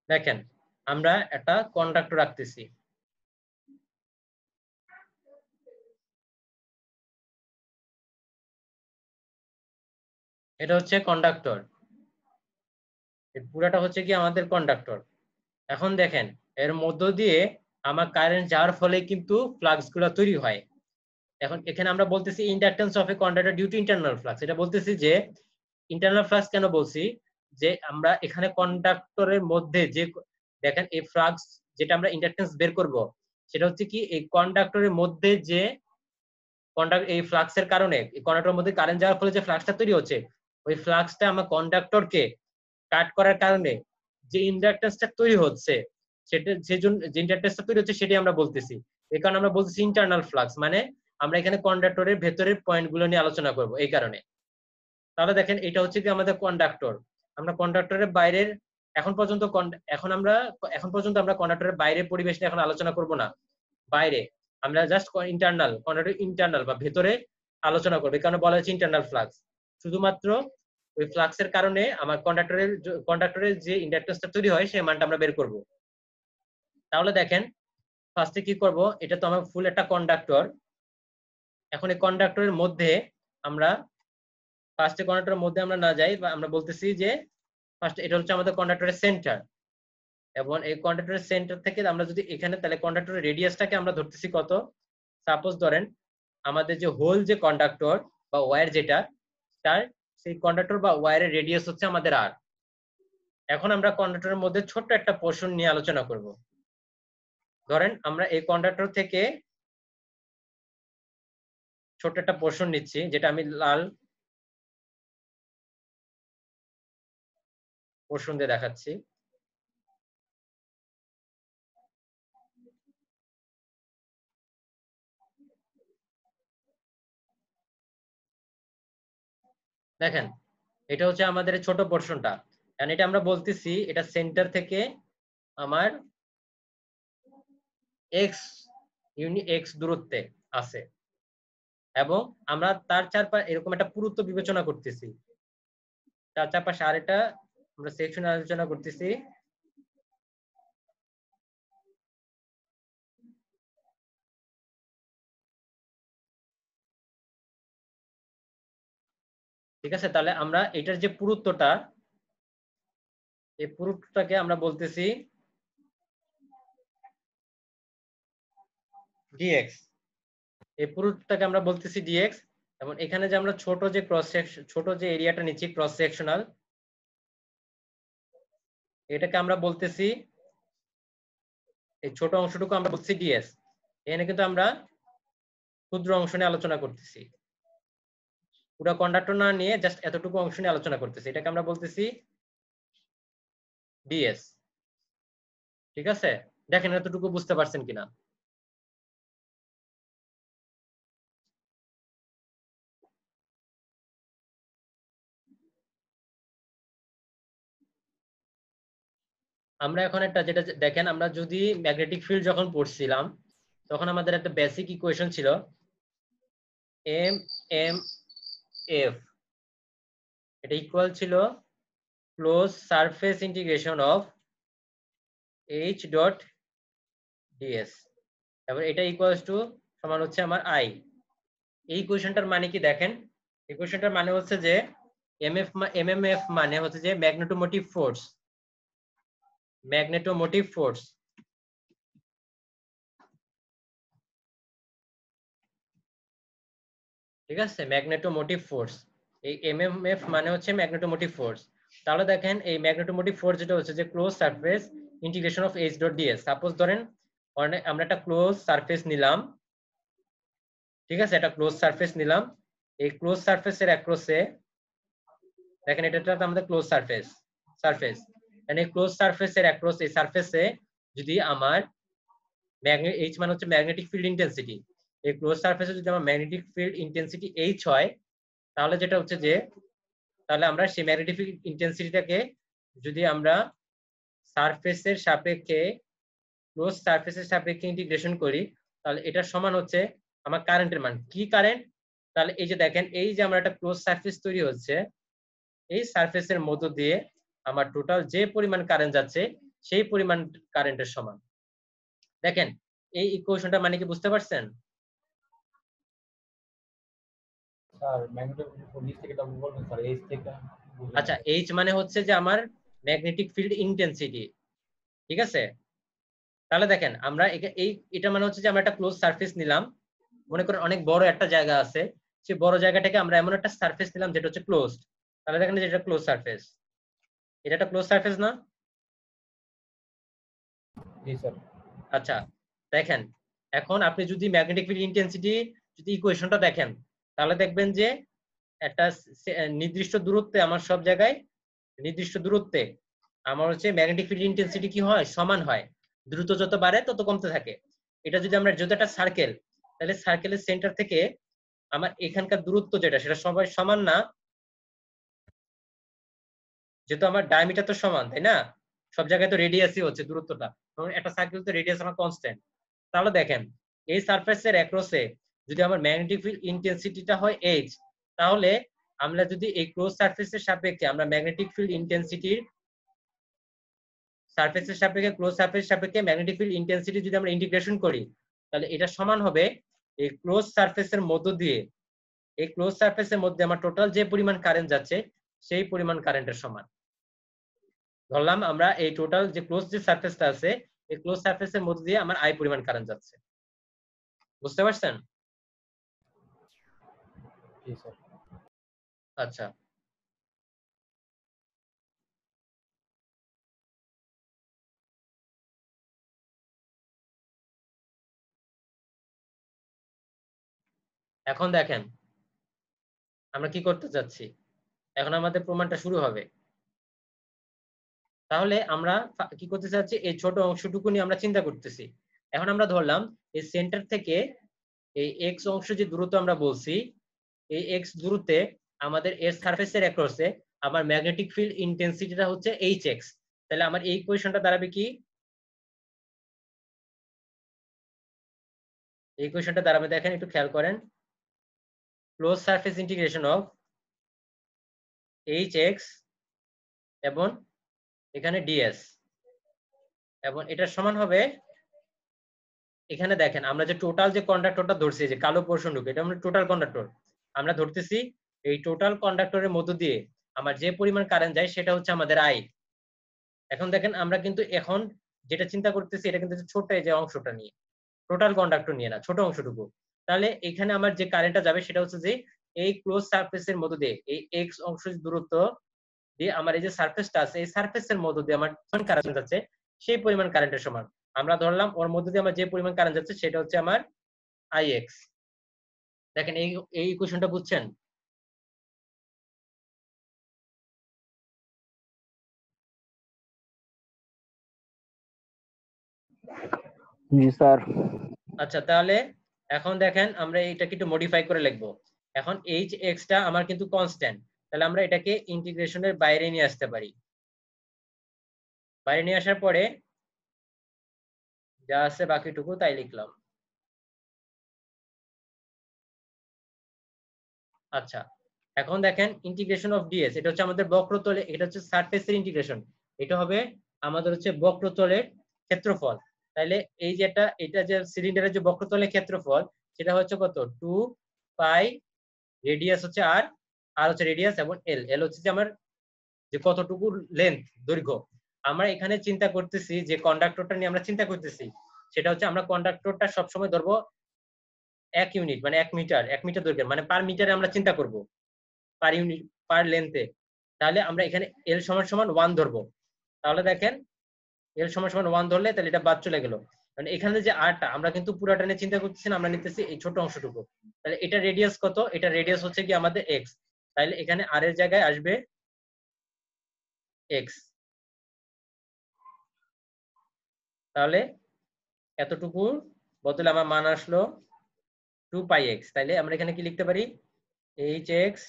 দেখেন আমরা একটা কন্ডাক্টর রাখতেছি, এটা হচ্ছে কন্ডাক্টর, এই পুরাটা হচ্ছে কি আমাদের কন্ডাক্টর। এখন দেখেন এর মধ্য দিয়ে আমার কারেন্ট যাওয়ার ফলে কিন্তু ফ্লাক্স গুলো তৈরি হয়। এখন এখানে আমরা বলতেছি inductance of a conductor due to internal flux. এটা বলতেছি যে ইন্টারনাল ফ্লাক্স কেন বলছি, যে আমরা এখানে কন্ডাক্টরের মধ্যে যে দেখেন এই ফ্লাক্স যেটা আমরা ইন্ডাকটেন্স বের করব সেটা হচ্ছে কি এই কন্ডাক্টরের মধ্যে যে এই ফ্লাক্সের কারণে এই কন্ডাক্টরের মধ্যে কারেন্ট যাওয়ার ফলে যে ফ্লাক্সটা তৈরি হচ্ছে, ওই ফ্লাক্সটা আমার কন্ডাক্টরকে কাট করার কারণে যে ইন্ডাকটেন্সটা তৈরি হচ্ছে সেটা, সেজন্য যে ইন্ডাকটেন্সটা তৈরি হচ্ছে সেটাই আমরা বলতেছি। এই কারণে আমরা বলতেছি ইন্টারনাল ফ্লাক্স, মানে আমরা এখানে কন্ডাক্টরের ভেতরের পয়েন্টগুলো নিয়ে আলোচনা করব এই কারণে। তাহলে দেখেন এটা হচ্ছে কি আমাদের কন্ডাক্টর। আমরা কন্ডাক্টরের বাইরের এখন পর্যন্ত এখন পর্যন্ত আমরা কন্ডাক্টরের বাইরের পরিবেশ নিয়ে এখন আলোচনা করব না। বাইরে আমরা জাস্ট ইন্টারনাল কন্ডাক্টর, ইন্টারনাল বা ভেতরে আলোচনা করব, কারণ বলা হচ্ছে ইন্টারনাল ফ্লাক্স। শুধুমাত্র ওই ফ্লাক্সের কারণে আমার কন্ডাক্টরের যে ইন্ডাকটেন্সটা তৈরি হয় সেই মানটা আমরা বের করব। তাহলে দেখেন ফার্স্টে কি করব, এটা তো আমার ফুল একটা কন্ডাক্টর। এখন এই কন্ডাক্টরের মধ্যে আমরা ফার্স্টে কন্ডাক্টরের মধ্যে আমরা না যাই, বা আমরা বলতেছি যে ফার্স্ট এটা হচ্ছে আমাদের কন্ডাক্টরের সেন্টার। এবং এই কন্ডাক্টরের সেন্টার থেকে আমরা যদি এখানে, তাহলে কন্ডাক্টরের রেডিয়াসটাকে আমরা ধরতেছি কত। সাপোজ ধরেন আমাদের যে হোল যে কন্ডাক্টর বা ওয়্যার যেটা, তার সেই কন্ডাক্টর বা ওয়্যারের রেডিয়াস হচ্ছে আমাদের আর। এখন আমরা কন্ডাক্টরের মধ্যে ছোট্ট একটা পোর্শন নিয়ে আলোচনা করব। ধরেন আমরা এই কন্ডাক্টর থেকে ছোট্ট একটা পোর্শন নিচ্ছি, যেটা আমি লাল পোর্শন দিয়ে দেখাচ্ছি। দেখেন এটা হচ্ছে আমাদের ছোট পোর্শনটা, কারণ এটা আমরা বলতেছি এটা সেন্টার থেকে আমার এক্স দূরত্বে আছে, এবং আমরা তার চারপাশে এরকম একটা পুরুত্ব বিবেচনা করতেছি, তার চারপাশে আরেকটা আমরা সেকশন আলোচনা করতেছি। ঠিক আছে, তাহলে আমরা এটার যে পুরুত্বটা, এই পুরোটাকে আমরা বলতেছি ডিএক্স, এই পুরোটাকে আমরা বলতেছি ডিএক্স। এবং এখানে যে আমরা ছোট যে ক্রস সেকশন, ছোট যে এরিয়াটা নিচ্ছি ক্রস সেকশনাল, এটাকে আমরা বলতেছি, এই ছোট অংশটুকু আমরা বলছি ডিএস। এখানে কিন্তু আমরা ক্ষুদ্র অংশ নিয়ে আলোচনা করতেছি, পুরো কন্ডাক্টর না নিয়ে জাস্ট এতটুকু অংশ নিয়ে আলোচনা করতেছি, এটাকে আমরা বলতেছি ডিএস। ঠিক আছে, দেখেন এতটুকু বুঝতে পারছেন কিনা। আমরা এখন একটা যেটা দেখেন, আমরা যদি ম্যাগনেটিক ফিল্ড যখন পড়ছিলাম তখন আমাদের একটা বেসিক ইকুয়েশন ছিল এম এম এফ, এটা ইকুয়াল ছিল close surface integration of H dot DS, তারপর এটা ইকুয়ালস টু সমান হচ্ছে আমার আই। এই ইকুয়েশনটার মানে কি দেখেন, ইকুয়েশনটার মানে হচ্ছে যে এমএমএফ মানে হচ্ছে যে ম্যাগনেটোমোটিভ ফোর্স, ম্যাগনেটোমোটিভ ফোর্স। ঠিক আছে, ম্যাগনেটোমোটিভ ফোর্স, এই এমএমএফ মানে হচ্ছে ম্যাগনেটোমোটিভ ফোর্স। তাহলে দেখেন এই ম্যাগনেটোমোটিভ ফোর্স যেটা হচ্ছে যে close surface integration of H dot DS. Suppose ধরেন আমরা একটা ক্লোজ সারফেস নিলাম, ঠিক আছে, একটা ক্লোজ সারফেস নিলাম, এই ক্লোজ সারফেসের অ্যাক্রসে দেখেন এটা আমাদের ক্লোজ সারফেস এই ক্লোজ সারফেসের অ্যাক্রস এই সারফেসে যদি আমার এইচ মানে হচ্ছে ম্যাগনেটিক ফিল্ড ইন্টেন্সিটি, এই ক্লোজ সারফেসে যদি আমার ম্যাগনেটিক ফিল্ড ইন্টেন্সিটি এইচ হয়, তাহলে যেটা হচ্ছে যে তাহলে আমরা সেই ম্যাগনেটিক ফিল্ড ইন্টেন্সিটিটাকে যদি আমরা সারফেসের সাপেক্ষে ক্লোজ সারফেসের সাপেক্ষে ইন্টিগ্রেশন করি, তাহলে এটা সমান হচ্ছে আমার কারেন্টের মান। কি কারেন্ট? তাহলে এই যে দেখেন এই যে আমার একটা ক্লোজ সারফেস তৈরি হচ্ছে, এই সারফেসের মধ্য দিয়ে আমার টোটাল যে পরিমাণ কারেন্ট যাচ্ছে সেই পরিমাণ কারেন্টের সমান। দেখেন এই ইকুয়েশনটা মানে কি বুঝতে পারছেন? স্যার ম্যাগনেটিক নিচ থেকে ডাবল বলবেন স্যার, এইচ থেকে। আচ্ছা, এইচ মানে হচ্ছে যে আমার ম্যাগনেটিক ফিল্ড ইন্টেন্সিটি। ঠিক আছে, তাহলে দেখেন আমরা এটা মানে হচ্ছে যে আমরা একটা ক্লোজ সারফেস নিলাম, মনে করেন অনেক বড় একটা জায়গা আছে, সেই বড় জায়গাটাকে আমরা এমন একটা সারফেস নিলাম যেটা হচ্ছে ক্লোজড। তাহলে দেখেন যেটা ক্লোজ সারফেস, এটা একটা ক্লোজ সারফেস না? জি স্যার। আচ্ছা দেখেন, এখন আপনি যদি ম্যাগনেটিক ফিল্ড ইন্টেন্সিটি যদি ইকুয়েশনটা দেখেন, তাহলে দেখবেন যে একটা নির্দিষ্ট দূরত্বে আমার সব জায়গায় নির্দিষ্ট দূরত্বে আমার হচ্ছে ম্যাগনেটিক ফিল্ড ইন্টেন্সিটি কি হয়, সমান হয়। দ্রুত যত বাড়ে তত কমতে থাকে। এটা যদি আমরা যেহেতু একটা সার্কেল, তাহলে সার্কেলের সেন্টার থেকে আমার এখানকার দূরত্ব যেটা সেটা সবাই সমান না, যেহেতু আমার ডায়ামিটার তো সমান, তাই না? সব জায়গায় তো রেডিয়াসই হচ্ছে দূরত্বটা, কারণ একটা সার্কেল তো রেডিয়াস আমার কনস্ট্যান্ট। তাহলে দেখেন এই সারফেসের অ্যাক্রসে যদি আমার ম্যাগনেটিক ফিল্ড ইন্টেন্সিটিটা হয় এইচ, তাহলে আমরা যদি এই ক্লোজ সারফেসের সাপেক্ষে আমরা ম্যাগনেটিক ফিল্ড ইন্টেন্সিটির সারফেসের সাপেক্ষে ক্লোজ সারফেসের সাপেক্ষে ম্যাগনেটিক ফিল্ড ইন্টেন্সিটি যদি আমরা ইন্টিগ্রেশন করি, তাহলে এটা সমান হবে এই ক্লোজ সারফেসের মধ্য দিয়ে, এই ক্লোজ সারফেসের মধ্যে আমার টোটাল যে পরিমাণ কারেন্ট যাচ্ছে সেই পরিমাণ কারেন্টের সমান। ধরলাম আমরা এই টোটাল যে ক্লোজ যে সারফেসটা আছে, এই ক্লোজ সারফেসের মধ্যে দিয়ে আমার আই পরিমাণ কারেন্ট যাচ্ছে। বুঝতে পারছেন? জি স্যার। আচ্ছা, এখন দেখেন আমরা কি করতে যাচ্ছি, এখন আমাদের প্রমাণটা শুরু হবে। তাহলে আমরা কি করতে চাচ্ছি, এই ছোট অংশটুকু নিয়ে আমরা চিন্তা করতেছি। এখন আমরা ধরলাম এই সেন্টার থেকে এই এক্স অংশ যে দূরত্ব আমরা বলছি, এই এক্স দূরত্বে আমাদের এর সারফেসের অ্যাক্রসে আমার ম্যাগনেটিক ফিল্ড ইন্টেন্সিটিটা হচ্ছে এইচ এক্স। তাহলে আমার এই ইকুয়েশনটা দাঁড়াবে কি, এই ইকুয়েশনটা দাঁড়াবে দেখেন একটু খেয়াল করেন, close surface integration of H x এবং এখানে ডিএস, এবং এটা সমান হবে, এখানে দেখেন আমরা যে টোটাল যে কন্ডাক্টরটা ধরছি, যে কালো পোর্শনটুকু, এটা আমরা টোটাল কন্ডাক্টর আমরা ধরতেছি। এই টোটাল কন্ডাক্টরের মধ্য দিয়ে আমার যে পরিমাণ কারেন্ট যায় সেটা হচ্ছে আমাদের আই। এখন দেখেন আমরা কিন্তু এখন যেটা চিন্তা করতেছি এটা কিন্তু ছোট এই যে অংশটা নিয়ে, টোটাল কন্ডাক্টর নিয়ে না, ছোট অংশটুকু। তাহলে এখানে আমার যে কারেন্টটা যাবে সেটা হচ্ছে যে এই ক্লোজ সারফেসের মধ্য দিয়ে এই এক্স অংশ দূরত্ব দিয়ে আমার এই যে সারফেসটা আছে এই সারফেসের মধ্য দিয়ে আমার কারেন্ট যাচ্ছে সেই পরিমাণ কারেন্টের সমান। আমরা ধরলাম ওর মধ্য দিয়ে আমার যে পরিমাণ কারেন্ট যাচ্ছে সেটা হচ্ছে আমার আইএক্স। দেখেন এই ইকুয়েশনটা বুঝছেন? জি স্যার। আচ্ছা, তাহলে এখন দেখেন আমরা এটাকে একটু মডিফাই করে লিখবো। এখন এইচ এক্স টা আমার কিন্তু কনস্ট্যান্ট, তাহলে আমরা এটাকে ইন্টিগ্রেশনের বাইরে নিয়ে আসতে পারি। বাইরে নিয়ে আসার পরে যা আছে বাকিটুকু তাই লিখলাম। আচ্ছা, এখন দেখেন ইন্টিগ্রেশন অফ ডিএস, এটা হচ্ছে আমাদের বক্রতলে, এটা হচ্ছে সারফেসের ইন্টিগ্রেশন, এটা হবে আমাদের হচ্ছে বক্রতলের ক্ষেত্রফল। তাহলে এই যে এটা যে সিলিন্ডারের যে বক্রতলের ক্ষেত্রফল সেটা হচ্ছে কত 2 পাই, রেডিয়াস হচ্ছে আর, আর হচ্ছে রেডিয়াস, এবং এল, এল হচ্ছে যে আমার যে কতটুকু লেন্থ, দৈর্ঘ্য। আমরা এখানে চিন্তা করতেছি যে কন্ডাক্টরটা নিয়ে আমরা চিন্তা করতেছি সেটা হচ্ছে আমরা কন্ডাক্টরটা সবসময় ধরবো 1 ইউনিট, মানে 1 মিটার, 1 মিটার দৈর্ঘ্যের, মানে পার মিটারে আমরা চিন্তা করব, পার ইউনিট, পার লেন্থে। তাহলে আমরা এখানে এল সমান সমান 1 ধরবো। তাহলে দেখেন এল সমান সমান 1 ধরলে তাহলে এটা বাদ চলে গেল, মানে এখানে যে আরটা আমরা কিন্তু পুরোটা নিয়ে চিন্তা করতেছি না, আমরা নিতেছি এই ছোট অংশটুকু। তাহলে এটা রেডিয়াস কত? এটা রেডিয়াস হচ্ছে কি আমাদের এক্স, তাহলে এখানে আর এর জায়গায় আসবে এক্স। তাহলে এতটুকু বদলে আমার মান আসলো 2 পাই এক্স। তাহলে আমরা এখানে কি লিখতে পারি? H x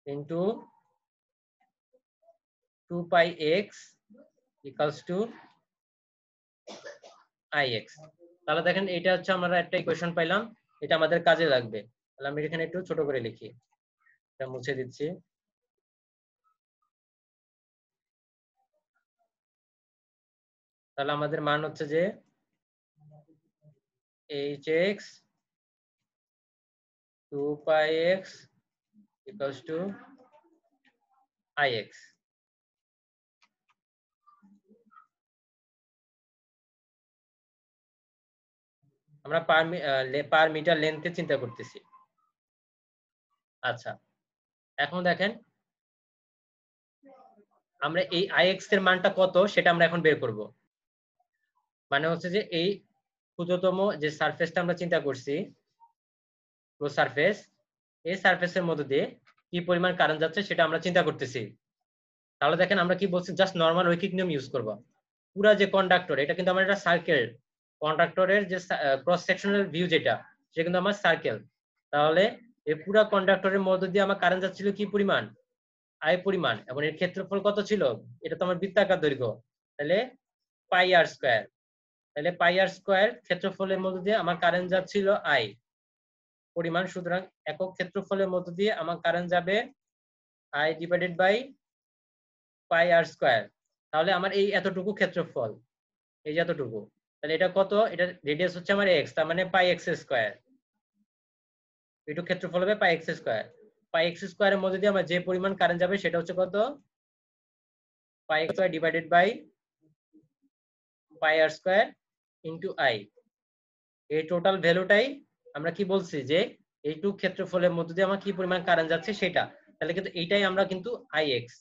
into 2 pi x equals to I x. তাহলে দেখেন এটা হচ্ছে আমরা একটা ইকুয়েশন পাইলাম, এটা আমাদের কাজে লাগবে। তাহলে আমি এখানে একটু ছোট করে লিখি, এটা মুছে দিচ্ছি। তাহলে আমাদের মান হচ্ছে যে H x 2 pi x equals to I x. আমরা পার মিটার লেন্থে চিন্তা করতেছি। আচ্ছা, এখন দেখেন আমরা এই আইএক্স এর মানটা কত সেটা আমরা এখন বের করব। মানে হচ্ছে যে এই ক্ষুদ্রতম যে সারফেসটা আমরা চিন্তা করছি, ক্লোজ সারফেস, এই সারফেসের মধ্যে দিয়ে কি পরিমাণ কারেন্ট যাচ্ছে সেটা আমরা চিন্তা করতেছি। তাহলে দেখেন আমরা কি বলছি, জাস্ট নরমাল রৈখিক নিয়ম ইউজ করব। পুরা যে কন্ডাক্টর, এটা কিন্তু আমার একটা সার্কেল, কন্ডাক্টরের যে ক্রস সেকশনাল ভিউ যেটা, সেটা কিন্তু আমার সার্কেল। তাহলে এই পুরা কন্ডাক্টরের মধ্য দিয়ে আমার কারেন্ট যাচ্ছিল কি পরিমাণ? আই পরিমাণ, এবং এর ক্ষেত্রফল কত ছিল? এটা তো আমার বৃত্তাকার দৈর্ঘ্য, তাহলে পাই আর স্কয়ার। তাহলে পাই আর স্কয়ার ক্ষেত্রফলের মধ্য দিয়ে আমার কারেন্ট যাচ্ছিল আই পরিমাণ, সুতরাং একক ক্ষেত্রফলের মধ্য দিয়ে আমার কারেন্ট যাবে I divided by pi r square. তাহলে আমার এই এতটুকু ক্ষেত্রফল, এই যে এতটুকু, তাহলে এটা কত? এটা রেডিয়াস হচ্ছে আমার এক্স, তার মানে পাই এক্স স্কয়ার। এটুকু ক্ষেত্রফল হবে পাই এক্স স্কয়ার। পাই এক্স স্কয়ারের মধ্যে দিয়ে আমার যে পরিমাণ কারেন্ট যাবে সেটা হচ্ছে কত? Pi x square divided by pi r square into I. এই টোটাল ভ্যালুটাই আমরা কি বলছি যে এইটুকু ক্ষেত্রফলের মধ্যে দিয়ে আমার কি পরিমাণ কারেন্ট যাচ্ছে সেটা। তাহলে কিন্তু এইটাই আমরা কিন্তু আই এক্স,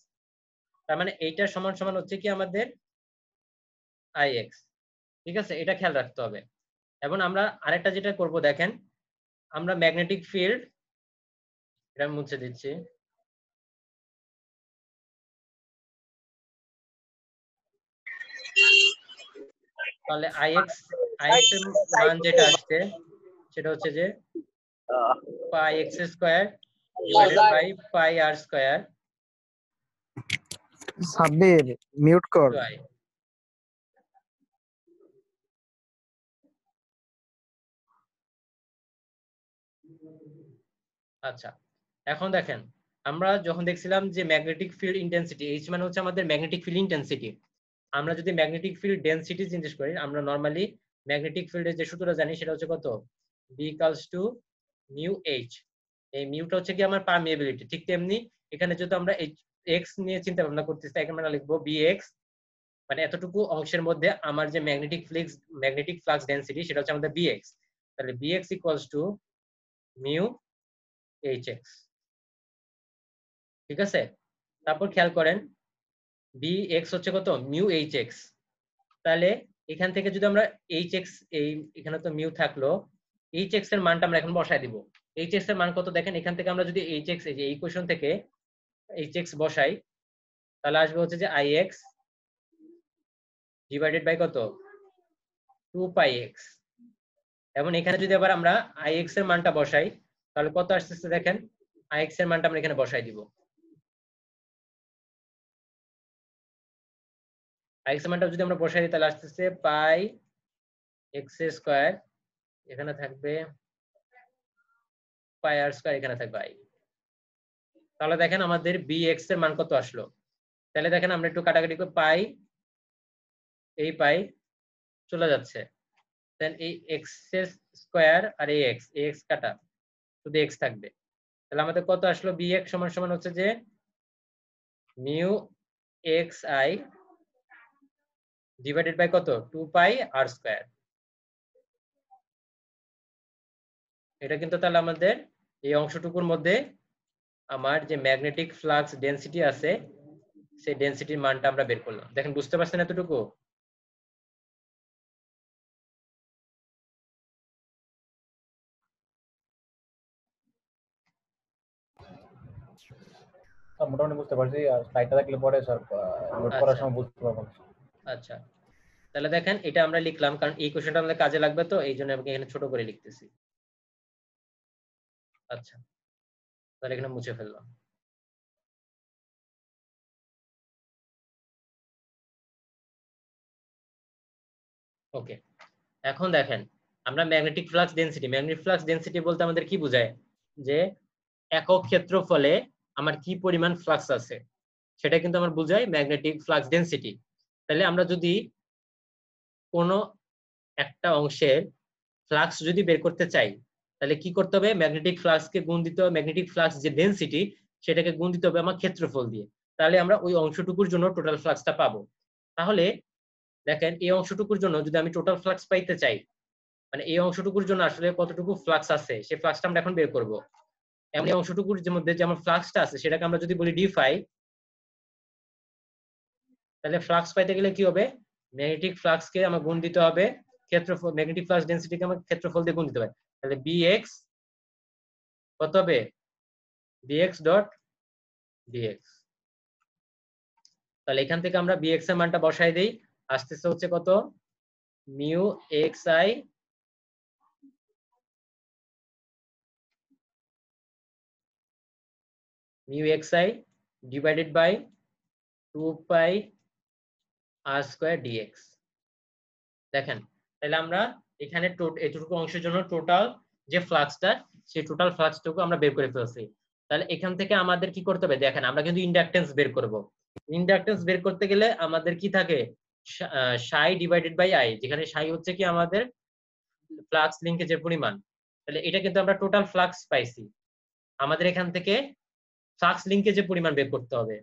তার মানে এইটা সমান সমান হচ্ছে কি আমাদের আই এক্স। ঠিক আছে, এটা খেয়াল রাখতে হবে। এবং আমরা আরেকটা যেটা করব, দেখেন আমরা ম্যাগনেটিক ফিল্ড, এটা মুছে দিচ্ছি। তাহলে আইএক্স এর মান যেটা আসছে সেটা হচ্ছে যে pi x square divided by pi r square Sabbir mute কর। Two I. আচ্ছা, এখন দেখেন আমরা যখন দেখছিলাম যে ম্যাগনেটিক ফিল্ড ইন্টেন্সিটি, এইচ মানে হচ্ছে আমাদের ম্যাগনেটিক ফিল্ড ইন্টেন্সিটি। আমরা যদি ম্যাগনেটিক ফিল্ড ডেনসিটি জিজ্ঞেস করি, আমরা নরমালি ম্যাগনেটিক ফিল্ডের যে সূত্রটা জানি সেটা হচ্ছে কত? B equals to mu H. এই মিউটা হচ্ছে কি আমার পারমিয়াবিলিটি। ঠিক তেমনি এখানে যদি আমরা এক্স নিয়ে চিন্তা ভাবনা করতেছি, তাই আমরা লিখবো bx, মানে এতটুকু অংশের মধ্যে আমার যে ম্যাগনেটিক ফ্লাক্স ডেনসিটি সেটা হচ্ছে আমাদের bx। তাহলে bx equals to mu hx। ঠিক আছে, তারপর খেয়াল করেন bx হচ্ছে কত, মিউ hx। তাহলে এখান থেকে যদি আমরা hx, এই এখানে তো মিউ থাকলো, hx এর মানটা আমরা এখন বসায় দিব। hx এর মান কত দেখেন, এখান থেকে আমরা যদি hx, এই যে এই ইকুয়েশন থেকে hx বসাই, তাহলে আসবে হচ্ছে যে ix ডিভাইডেড বাই কত, 2πx। এবং এখানে যদি আবার আমরা ix এর মানটা বসাই, তাহলে কত আসতেছে দেখেন, ix এর মানটা আমরা এখানে বসাই দিব। ix এর মানটা যদি আমরা বসাই দিই তাহলে আসতেছে পাই x স্কয়ার, এখানে থাকবে পাই আর স্কয়ার, এখানে থাকবে i। তাহলে দেখেন আমাদের bx এর মান কত আসলো। তাহলে দেখেন আমরা একটু কাটাকাটি করে পাই, এই পাই চলে যাচ্ছে, দেন এই x স্কয়ার আর এই x কাটা, শুধু x থাকবে। তাহলে আমাদের কত আসলো, bx সমান সমান হচ্ছে যে মিউ xi ডিভাইডেড বাই কত, 2π r স্কয়ার। এটা কিন্তু তাহলে আমাদের এই অংশটুকুর মধ্যে আমার যে ম্যাগনেটিক ফ্লাক্স ডেনসিটি আছে সেই ডেনসিটির মানটা আমরা বের করলাম। দেখেন বুঝতে পারছেন এতটুকু? মোটামুটি বুঝতে পারছি, আর স্লাইডটা দেখলে পরে স্যার নোট করার আচ্ছা সময় বুঝতে পারবো না। আচ্ছা, তাহলে দেখেন এটা আমরা লিখলাম কারণ এই কোশ্চেনটা আমাদের কাজে লাগবে, তো এই জন্য আমি এখানে ছোট করে লিখতেছি। আচ্ছা, তাহলে এখানে মুছে ফেললাম। ওকে, এখন দেখেন আমরা ম্যাগনেটিক ফ্লাক্স ডেনসিটি বলতে আমাদের কি বোঝায়, যে একক ক্ষেত্রফলে আমার কি পরিমাণ ফ্লাক্স আছে সেটা কিন্তু আমার বোঝায় ম্যাগনেটিক ফ্লাক্স ডেনসিটি। তাহলে আমরা যদি কোনো একটা অংশের ফ্লাক্স যদি বের করতে চাই, তাহলে কি করতে হবে, ম্যাগনেটিক ফ্লাক্সকে গুণ দিতে হবে, ম্যাগনেটিক ফ্লাক্স যে ডেনসিটি সেটাকে গুণ দিতে হবে আমার ক্ষেত্রফল দিয়ে, তাহলে আমরা ওই অংশটুকুর জন্য টোটাল ফ্লাক্সটা পাবো। তাহলে দেখেন এই অংশটুকুর জন্য যদি আমি টোটাল ফ্লাক্স পাইতে চাই, মানে এই অংশটুকুর জন্য আসলে কতটুকু ফ্লাক্স আছে সেই ফ্লাক্সটা আমরা এখন বের করব। এমন এই অংশটুকুর মধ্যে যে আমার ফ্লাক্সটা আছে সেটাকে আমরা যদি বলি d∅, তাহলে ফ্লাক্স পাইতে গেলে কি হবে, ম্যাগনেটিক ফ্লাক্সকে আমার গুণ দিতে হবে ক্ষেত্রফল, ম্যাগনেটিক ফ্লাক্স ডেনসিটিকে আমার ক্ষেত্রফল দিয়ে গুণ দিতে হবে। তাহলে bx কত হবে, bx ডট dx। তাহলে এখান থেকে আমরা bx এর মানটা বসাই দেই, আসতেছে হচ্ছে কত, mu xi divided by 2π r square dx। দেখেন তাহলে আমরা এখানে এতটুকু অংশের জন্য টোটাল যে ফ্লাক্সটা, সেই টোটাল ফ্লাক্সটুকু আমরা বের করে ফেলছি। তাহলে এখান থেকে আমাদের কি করতে হবে, দেখেন আমরা কিন্তু ইন্ডাকটেন্স বের করব। ইন্ডাকটেন্স বের করতে গেলে আমাদের কি থাকে, সাই ডিভাইডেড বাই আই, যেখানে সাই হচ্ছে কি আমাদের ফ্লাক্স লিংকেজের পরিমাণ। তাহলে এটা কিন্তু আমরা টোটাল ফ্লাক্স পাইছি, আমাদের এখান থেকে ফ্লাক্স লিংকেজের পরিমাণ বের করতে হবে।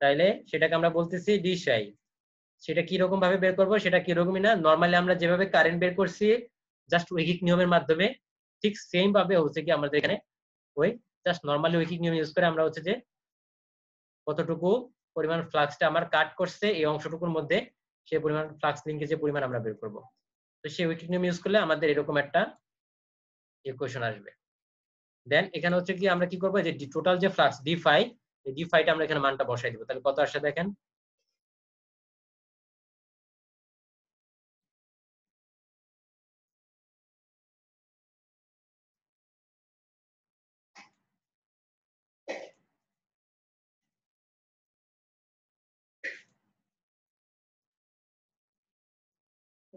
তাইলে সেটাকে আমরা বলতেছি ডি সাই। সেটা কি রকম ভাবে বের করব, সেটা কি রকমই না, নরমালি আমরা যেভাবে কারেন্ট বের করছি জাস্ট ঐকিক নিয়মের মাধ্যমে, ঠিক সেম ভাবে হচ্ছে কি আমাদের এখানে ওই জাস্ট নরমালি ঐকিক নিয়ম ইউজ করে আমরা হচ্ছে যে কতটুকু পরিমাণ ফ্লাক্সটা আমার কাট করছে এই অংশটুকুর মধ্যে সেই পরিমাণ ফ্লাক্স লিংকেজের পরিমাণ আমরা বের করব। তো সেই ঐকিক নিয়ম ইউজ করলে আমাদের এরকম একটা ইকুয়েশন আসবে। দেন এখানে হচ্ছে কি আমরা কি করব, যে টোটাল যে ফ্লাক্স d∅, এই d∅টা আমরা এখানে মানটা বসাই দিব। তাহলে কত আসে দেখেন,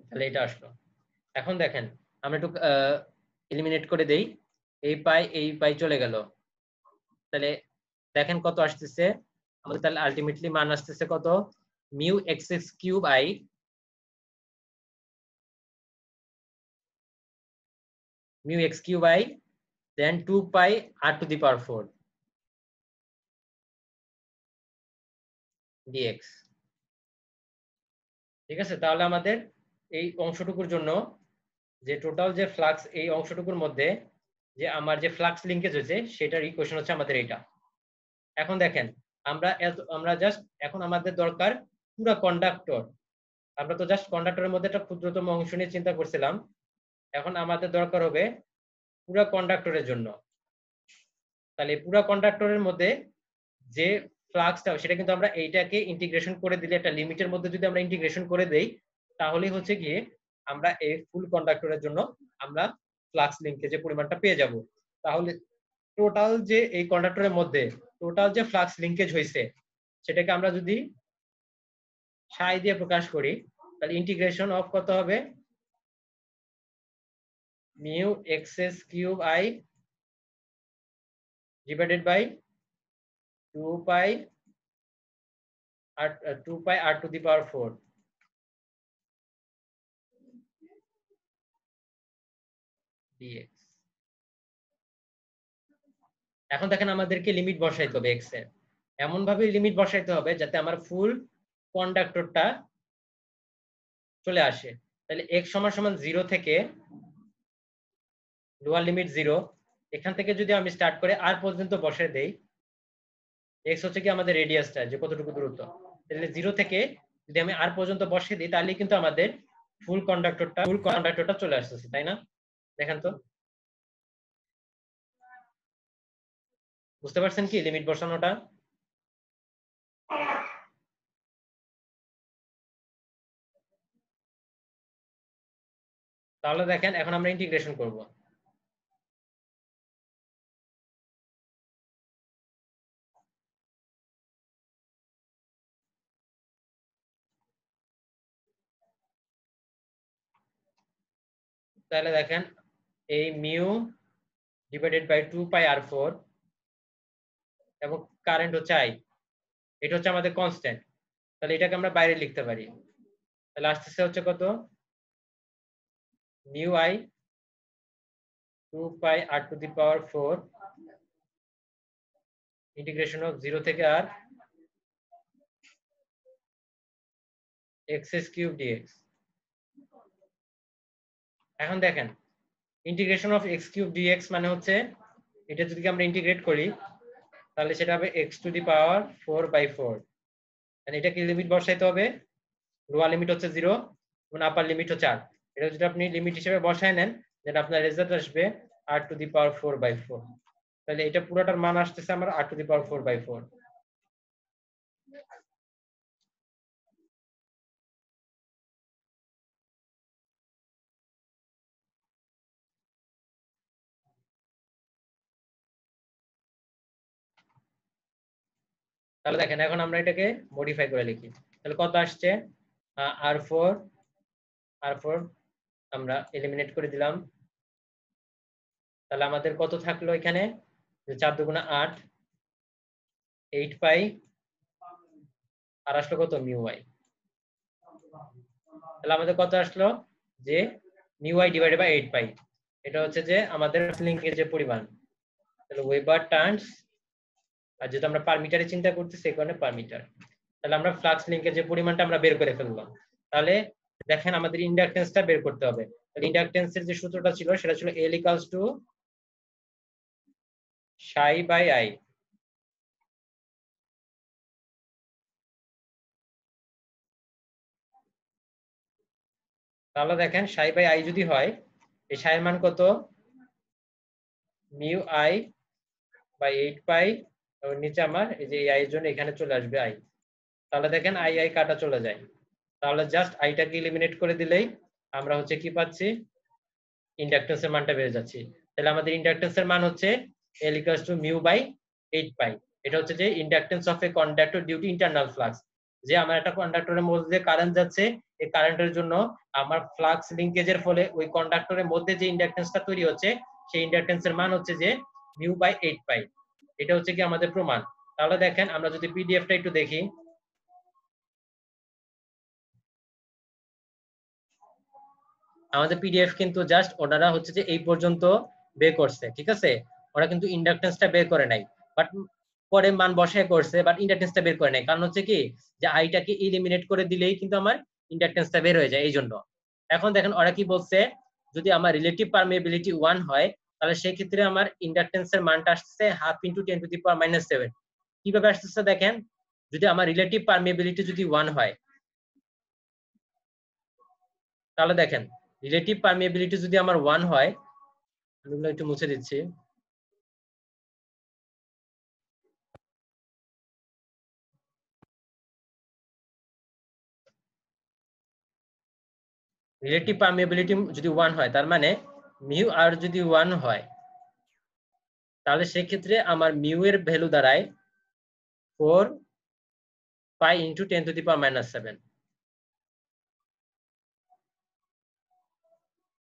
তাহলে এটা আসলো। এখন দেখেন আমরা একটু এলিমিনেট করে দেই, এই পাই চলে গেল। তাহলে দেখেন কত আসতেছে আমাদের, তাহলে আলটিমেটলি মান আসতেছে কত, mu x cube I mu x cube I then 2π r to the power 4। dx। ঠিক আছে, তাহলে আমাদের এই অংশটুকুর জন্য যে টোটাল যে ফ্লাক্স এই অংশটুকুর মধ্যে যে আমার যে ফ্লাক্স লিংকেজ হয়েছে সেটার ইকুয়েশন হচ্ছে আমাদের এটা। এখন দেখেন আমরা জাস্ট এখন আমাদের দরকার পুরো কন্ডাক্টর। আমরা তো জাস্ট কন্ডাক্টরের মধ্যে একটা ক্ষুদ্রতম অংশ নিয়ে চিন্তা করছিলাম, এখন আমাদের দরকার হবে পুরো কন্ডাক্টরের জন্য। তাহলে পুরো কন্ডাক্টরের মধ্যে যে ফ্লাক্সটা সেটা কিন্তু আমরা এইটাকে ইন্টিগ্রেশন করে দিলে, একটা লিমিটের মধ্যে যদি আমরা ইন্টিগ্রেশন করে দেই তাহলেই হচ্ছে গিয়ে আমরা এই ফুল কন্ডাক্টরের জন্য আমরা ফ্লাক্স লিংকেজের পরিমাণটা পেয়ে যাব। তাহলে টোটাল যে এই কন্ডাক্টরের মধ্যে টোটাল যে ফ্লাক্স লিংকেজ হয়েছে সেটাকে আমরা যদি সাই দিয়ে প্রকাশ করি তাহলে ইন্টিগ্রেশন অফ কত হবে, mu XS cube I divided by 2 pi r to the power 4 dx। এখন দেখেন আমাদেরকে লিমিট বসাইতে হবে x এর, এমন ভাবে লিমিট বসাইতে হবে যাতে আমার ফুল কন্ডাক্টরটা চলে আসে। তাহলে x সমান সমান 0 থেকে লোয়ার লিমিট 0, এখান থেকে যদি আমি স্টার্ট করে r পর্যন্ত বসাই দেই, x হচ্ছে কি আমাদের রেডিয়াসটা যে কতটুকু দূরত্ব, তাহলে 0 থেকে যদি আমি r পর্যন্ত বসিয়ে দিই তাহলে কিন্তু আমাদের ফুল কন্ডাক্টরটা চলে আসতেছে, তাই না? দেখেন তো, বুঝতে পারছেন কি লিমিট বসানোটা? তাহলে দেখেন এখন আমরা ইন্টিগ্রেশন করব। তাহলে দেখেন এই mu divided by 2 pi r4 এবং কারেন্ট হচ্ছে i, এটা হচ্ছে আমাদের কনস্ট্যান্ট। তাহলে এটাকে আমরা বাইরে লিখতে পারি, তাহলে আসতেছে হচ্ছে কত, mu i 2 pi r to the power 4 integration of 0 থেকে r এক্সএস কিউব dx। এখন দেখেন integration of x cube dx মানে হচ্ছে এটা যদি আমরা ইন্টিগ্রেট করি তাহলে সেটা হবে x টু দি পাওয়ার 4/4। মানে এটা কি লিমিট বসাইতে হবে, লোয়ার লিমিট হচ্ছে 0 এবং আপার লিমিট হচ্ছে r। এটা যদি আপনি লিমিট হিসেবে বসায় নেন দেন আপনার রেজাল্ট আসবে r টু দি পাওয়ার 4/4। তাহলে এটা পুরোটার মান আসতেছে আমার r টু দি পাওয়ার 4/4। তাহলে দেখেন এখন আমরা এটাকে মডিফাই করে লিখি, তাহলে কত আসছে, r4 আমরা এলিমিনেট করে দিলাম। তাহলে আমাদের কত থাকলো এখানে, 4 দুগুণা 8, 8 পাই আর আসলো কত মিউ আই। তাহলে আমাদের কত আসলো যে mu I divided by 8 pi, এটা হচ্ছে যে আমাদের লিংকের যে পরিমাণ। তাহলে ওয়েবার টার্নস, আর যেটা আমরা পার মিটারে চিন্তা করতেছি এই কারণে পার মিটার। তাহলে আমরা ফ্লাক্স লিংকের যে পরিমাণটা আমরা বের করে ফেললাম। তাহলে দেখেন আমাদের ইন্ডাকটেন্সটা বের করতে হবে। তাহলে ইন্ডাকটেন্সের যে সূত্রটা ছিল সেটা ছিল L equals to psi by I. তাহলে দেখেন সাই বাই আই যদি হয়, এই সাই এর মান কত, মিউ আই বাই 8 পাই, এবং নিচে আমার এই যে আই এর জন্য এখানে চলে আসবে আই। তাহলে দেখেন আই আই কাটা চলে যায়, তাহলে জাস্ট আইটাকে এলিমিনেট করে দিলেই আমরা হচ্ছে কি পাচ্ছি, ইন্ডাকটেন্সের মানটা বেড়ে যাচ্ছে। তাহলে আমাদের ইন্ডাকটেন্সের মান হচ্ছে L equals to mu by 8 pi. এটা হচ্ছে যে inductance of a conductor due to internal flux. যে আমার একটা কন্ডাক্টরের মধ্যে কারেন্ট যাচ্ছে, এই কারেন্টের জন্য আমার ফ্লাক্স লিংকেজের ফলে ওই কন্ডাক্টরের মধ্যে যে ইন্ডাকটেন্সটা তৈরি হচ্ছে সেই ইন্ডাকটেন্সের মান হচ্ছে যে মিউ বাই 8 পাই। এটা হচ্ছে কি আমাদের প্রমাণ। তাহলে দেখেন আমরা যদি পিডিএফটা একটু দেখি, আমাদের পিডিএফ কিন্তু জাস্ট ওনারা হচ্ছে যে এই পর্যন্ত বের করছে, ঠিক আছে, ওরা কিন্তু ইন্ডাকটেন্সটা বের করে নাই। বাট পরে মান বসায় করছে, বাট ইন্ডাকটেন্সটা বের করে নাই। কারণ হচ্ছে কি যে আইটাকে ইলিমিনেট করে দিলেই কিন্তু আমার ইন্ডাকটেন্সটা বের হয়ে যায়, এই জন্য। এখন দেখেন ওরা কি বলছে, যদি আমার রিলেটিভ পারমিয়াবিলিটি 1 হয়, তাহলে সেই ক্ষেত্রে আমার ইন্ডাকটেন্সের মানটা আসছে হাফ ইন্টু 10⁻⁻⁷। কিভাবে আসতেছে দেখেন, যদি আমার রিলেটিভ পারমিয়াবিলিটি যদি 1 হয়, তাহলে দেখেন রিলেটিভ পারমিয়াবিলিটি যদি আমার 1 হয়, আমি একটু মুছে দিচ্ছি। রিলেটিভ পারমিয়াবিলিটি যদি 1 হয়, তার মানে মিউ আর যদি 1 হয়, তাহলে সেই ক্ষেত্রে আমার মিউ এর ভ্যালু দাঁড়ায় 4 পাই ইনটু 10⁻⁻⁷।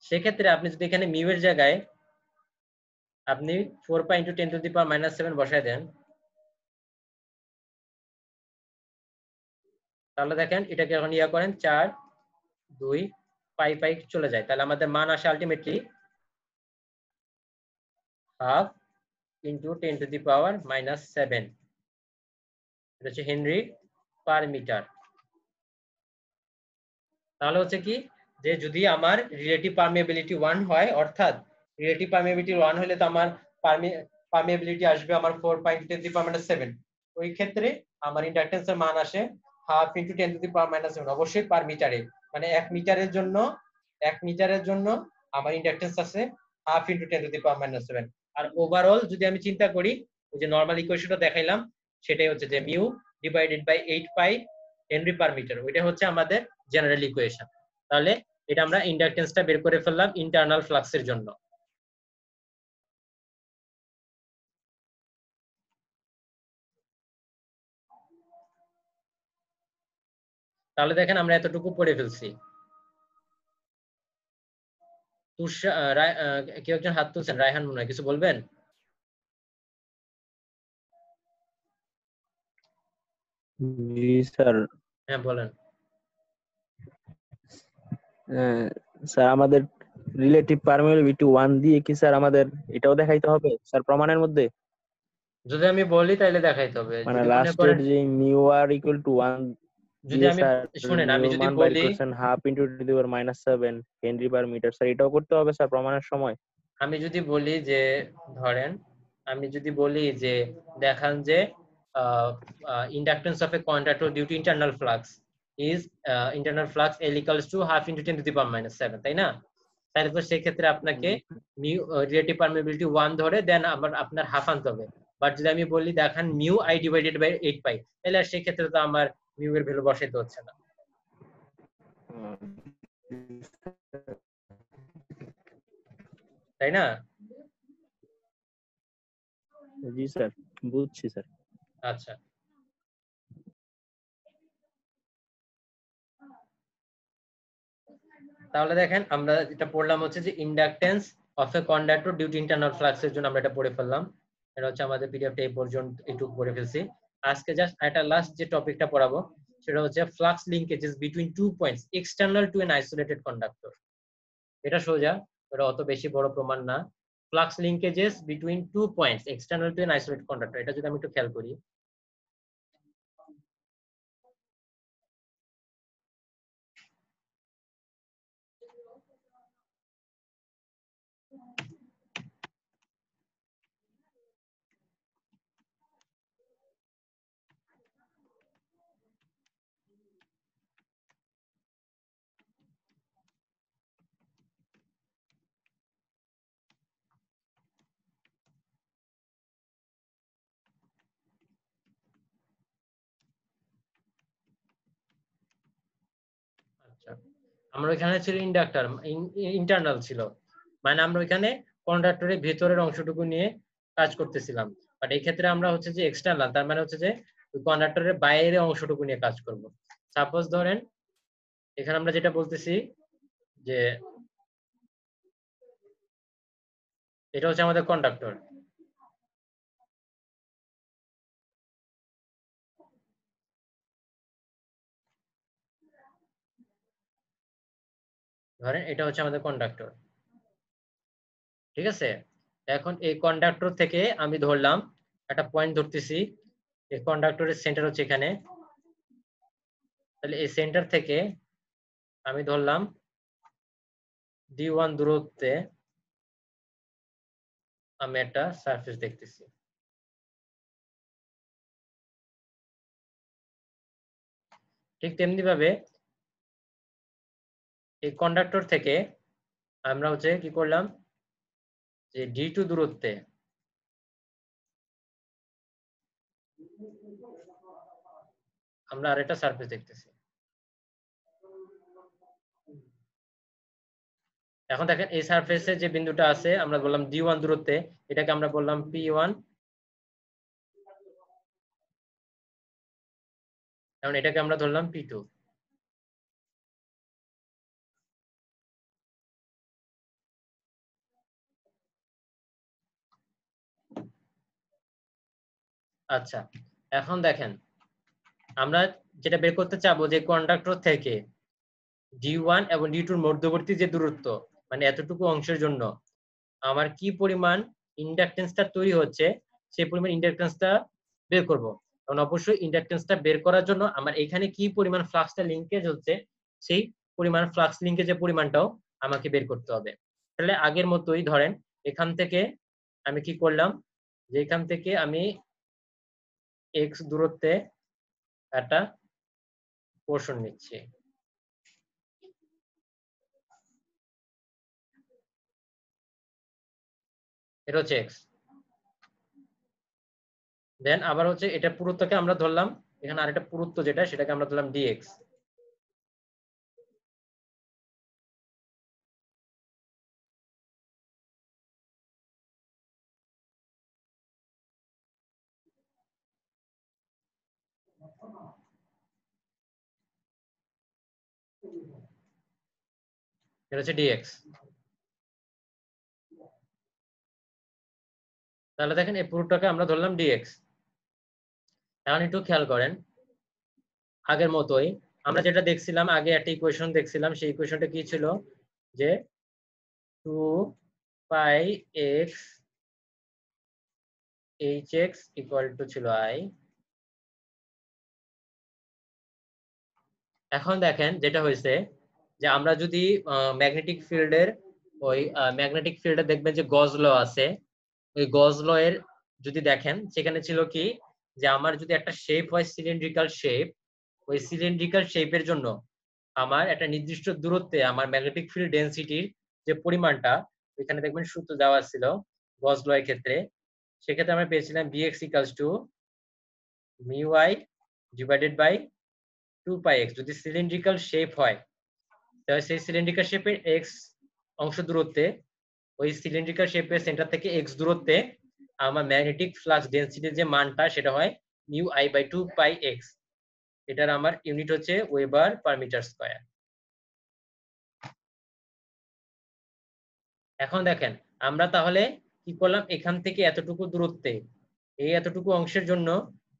সেক্ষেত্রে আপনি যদি এখানে মিউ এর জায়গায় আপনি 4 পাই ইনটু 10⁻⁻⁷ বসায় দেন, তাহলে দেখেন এটাকে এখন ইয়া করেন 4 2 পাই পাই চলে যায়, তাহলে আমাদের মান আসে আলটিমেটলি হাফ ইনটু 10⁻⁻⁷। এটা হচ্ছে হেনরি পার মিটার। তাহলে হচ্ছে কি যে যদি আমার রিলেটিভ পারমিয়াবিলিটি 1 হয়, অর্থাৎ রিলেটিভ পারমিয়াবিলিটি 1 হলে তো আমার পারমিয়াবিলিটি আসবে আমার 4 পাই ইনটু 10⁻⁷। ওই ক্ষেত্রে আমার ইন্ডাকটেন্সের মান আসে হাফ ইনটু 10⁻⁷, অবশ্যই পার মিটারে, মানে 1 মিটারের জন্য আমার ইন্ডাকটেন্স আছে হাফ ইনটু 10⁻⁷। আর ওভারঅল যদি আমি চিন্তা করি, ওই যে নরমাল ইকুয়েশনটা দেখাইলাম, সেটাই হচ্ছে যে mu divided by 8 pi henry per metre, ওইটা হচ্ছে আমাদের জেনারেল ইকুয়েশন। তাহলে এটা আমরা ইন্ডাকটেন্সটা বের করে ফেললাম ইন্টারনাল ফ্লাক্সের জন্য। তাহলে দেখেন আমরা এতটুকু পড়ে ফেলছি। কেউ একজন হাত তুলছেন, রায়হান মনে হয়, কিছু বলবেন? জি স্যার। হ্যাঁ বলেন। স্যার আমাদের রিলেটিভ পারমিয়াবিলিটি 1 দিয়ে কি স্যার আমাদের এটাও দেখাইতে হবে স্যার প্রমাণের মধ্যে? যদি আমি বলি তাহলে দেখাইতে হবে, মানে যদি মনে লাস্টের করেন, যে মিউ আর ইকুয়াল টু 1 যদি দিয়ে আমি স্যার শুনেন, আমি মিউর যদি মান বাইর বলি, করছেন half into 10⁻⁷ henry per metre, sir এটাও করতে হবে স্যার প্রমাণের সময়? আমি যদি বলি যে ধরেন, আমি যদি বলি যে দেখান যে inductance of a conductor due to internal flux is internal flux L equals to half into 10⁻⁷, তাই না? তাহলে তো সেই ক্ষেত্রে আপনাকে মিউ রিলেটিভ পারমিয়াবিলিটি 1 ধরে দেন আবার আপনার হাফ আনতে হবে। বাট যদি আমি বলি দেখান মিউ আই ডিভাইডেড বাই 8 পাই, তাহলে আর সেই ক্ষেত্রে তো আমার মিউ এর ভ্যালু বসাইতে হচ্ছে না, তাই না? জি স্যার, বুঝছি স্যার। আচ্ছা, তাহলে দেখেন আমরা যেটা পড়লাম হচ্ছে যে inductance of a conductor due to internal ফ্লাক্সের জন্য আমরা এটা পড়ে ফেললাম। এটা হচ্ছে আমাদের পিডিএফটা এই পর্যন্ত একটু পড়ে ফেলছি। আজকে জাস্ট একটা লাস্ট যে টপিকটা পড়াবো সেটা হচ্ছে flux linkages between 2 points external to an isolated conductor. এটা সোজা, এটা অত বেশি বড় প্রমাণ না। Flux linkages between 2 points external to an isolated conductor, এটা যদি আমি একটু খেয়াল করি, আচ্ছা আমরা এখানে ছিল ইন্ডাক্টর, ইন্টারনাল ছিল, মানে আমরা ওইখানে কন্ডাক্টরের ভেতরের অংশটুকু নিয়ে কাজ করতেছিলাম। বাট এই ক্ষেত্রে আমরা হচ্ছে যে এক্সটার্নাল, তার মানে হচ্ছে যে কন্ডাক্টরের বাইরের অংশটুকু নিয়ে কাজ করব। সাপোজ ধরেন এখানে আমরা যেটা বলতেছি যে এটা হচ্ছে আমাদের কন্ডাক্টর, ধরেন এটা হচ্ছে আমাদের কন্ডাক্টর, ঠিক আছে? এখন এই কন্ডাক্টর থেকে আমি ধরলাম একটা পয়েন্ট ধরতেছি, এই কন্ডাক্টরের সেন্টার হচ্ছে এখানে, তাহলে এই সেন্টার থেকে আমি ধরলাম d1 দূরত্বে আমি একটা সারফেস দেখতেছি। ঠিক তেমনি ভাবে এই কন্ডাক্টর থেকে আমরা হচ্ছে কি করলাম, যে d2 দূরত্বে আমরা আরেকটা সারফেস দেখতেছি। এখন দেখেন এই সারফেসে যে বিন্দুটা আছে আমরা বললাম d1 দূরত্বে, এটাকে আমরা বললাম p1, এখন এটাকে আমরা ধরলাম p2। আচ্ছা, এখন দেখেন আমরা যেটা বের করতে চাবো যে কন্ডাক্টর থেকে d1 এবং d2 এর মধ্যবর্তী যে দূরত্ব, মানে এতটুকু অংশের জন্য আমার কি পরিমাণ ইন্ডাকটেন্সটা তৈরি হচ্ছে, সেই পরিমাণ ইন্ডাকটেন্সটা বের করব। কারণ অবশ্যই ইন্ডাকটেন্সটা বের করার জন্য আমার এখানে কি পরিমাণ ফ্লাক্সটা লিংকেজ হচ্ছে, সেই পরিমাণ ফ্লাক্স লিংকেজের পরিমাণটাও আমাকে বের করতে হবে। তাহলে আগের মতোই ধরেন এখান থেকে আমি কি করলাম, যে এখান থেকে আমি x দূরত্বে একটা পোর্শন নিচ্ছি, এটা হচ্ছে x। দেন আবার হচ্ছে এটা পুরুত্বকে আমরা ধরলাম, এখানে আরেকটা পুরুত্ব যেটা সেটাকে আমরা ধরলাম dx। এটা হচ্ছে dx। তাহলে দেখেন এই পুরোটাকে আমরা ধরলাম dx। এখন একটু খেয়াল করেন, আগের মতোই আমরা যেটা দেখছিলাম, আগে একটা ইকুয়েশন দেখছিলাম, সেই ইকুয়েশনটা কি ছিল, যে 2 pi x hx equal to ছিল i। এখন দেখেন যেটা হয়েছে, যে আমরা যদি ম্যাগনেটিক ফিল্ডের ওই ম্যাগনেটিক ফিল্ডে দেখবেন যে গজ ল আছে, ওই গজ ল এর যদি দেখেন সেখানে ছিল কি, যে আমার যদি একটা শেপ হয় সিলিন্ড্রিক্যাল শেপ, ওই সিলিন্ড্রিক্যাল শেপের জন্য আমার একটা নির্দিষ্ট দূরত্বে আমার ম্যাগনেটিক ফিল্ড ডেনসিটির যে পরিমাণটা, এখানে দেখবেন সূত্র দেওয়া ছিল গজ ল এর ক্ষেত্রে, সেক্ষেত্রে আমরা পেয়েছিলাম bx equals to mu I divided by 2 pi x। যদি সিলিন্ড্রিক্যাল শেপ হয় তাহলে সেই সিলিন্ড্রিক্যাল শেপের x অংশ দূরত্বে, ওই সিলিন্ড্রিক্যাল শেপের সেন্টার থেকে x দূরত্বে আমার ম্যাগনেটিক ফ্লাক্স ডেনসিটির যে মানটা সেটা হয় mu I by 2 pi x। এটার আমার ইউনিট হচ্ছে ওয়েবার পার মিটার স্কয়ার। এখন দেখেন আমরা তাহলে কি করলাম, এখান থেকে এতটুকু দূরত্বে এই এতটুকু অংশের জন্য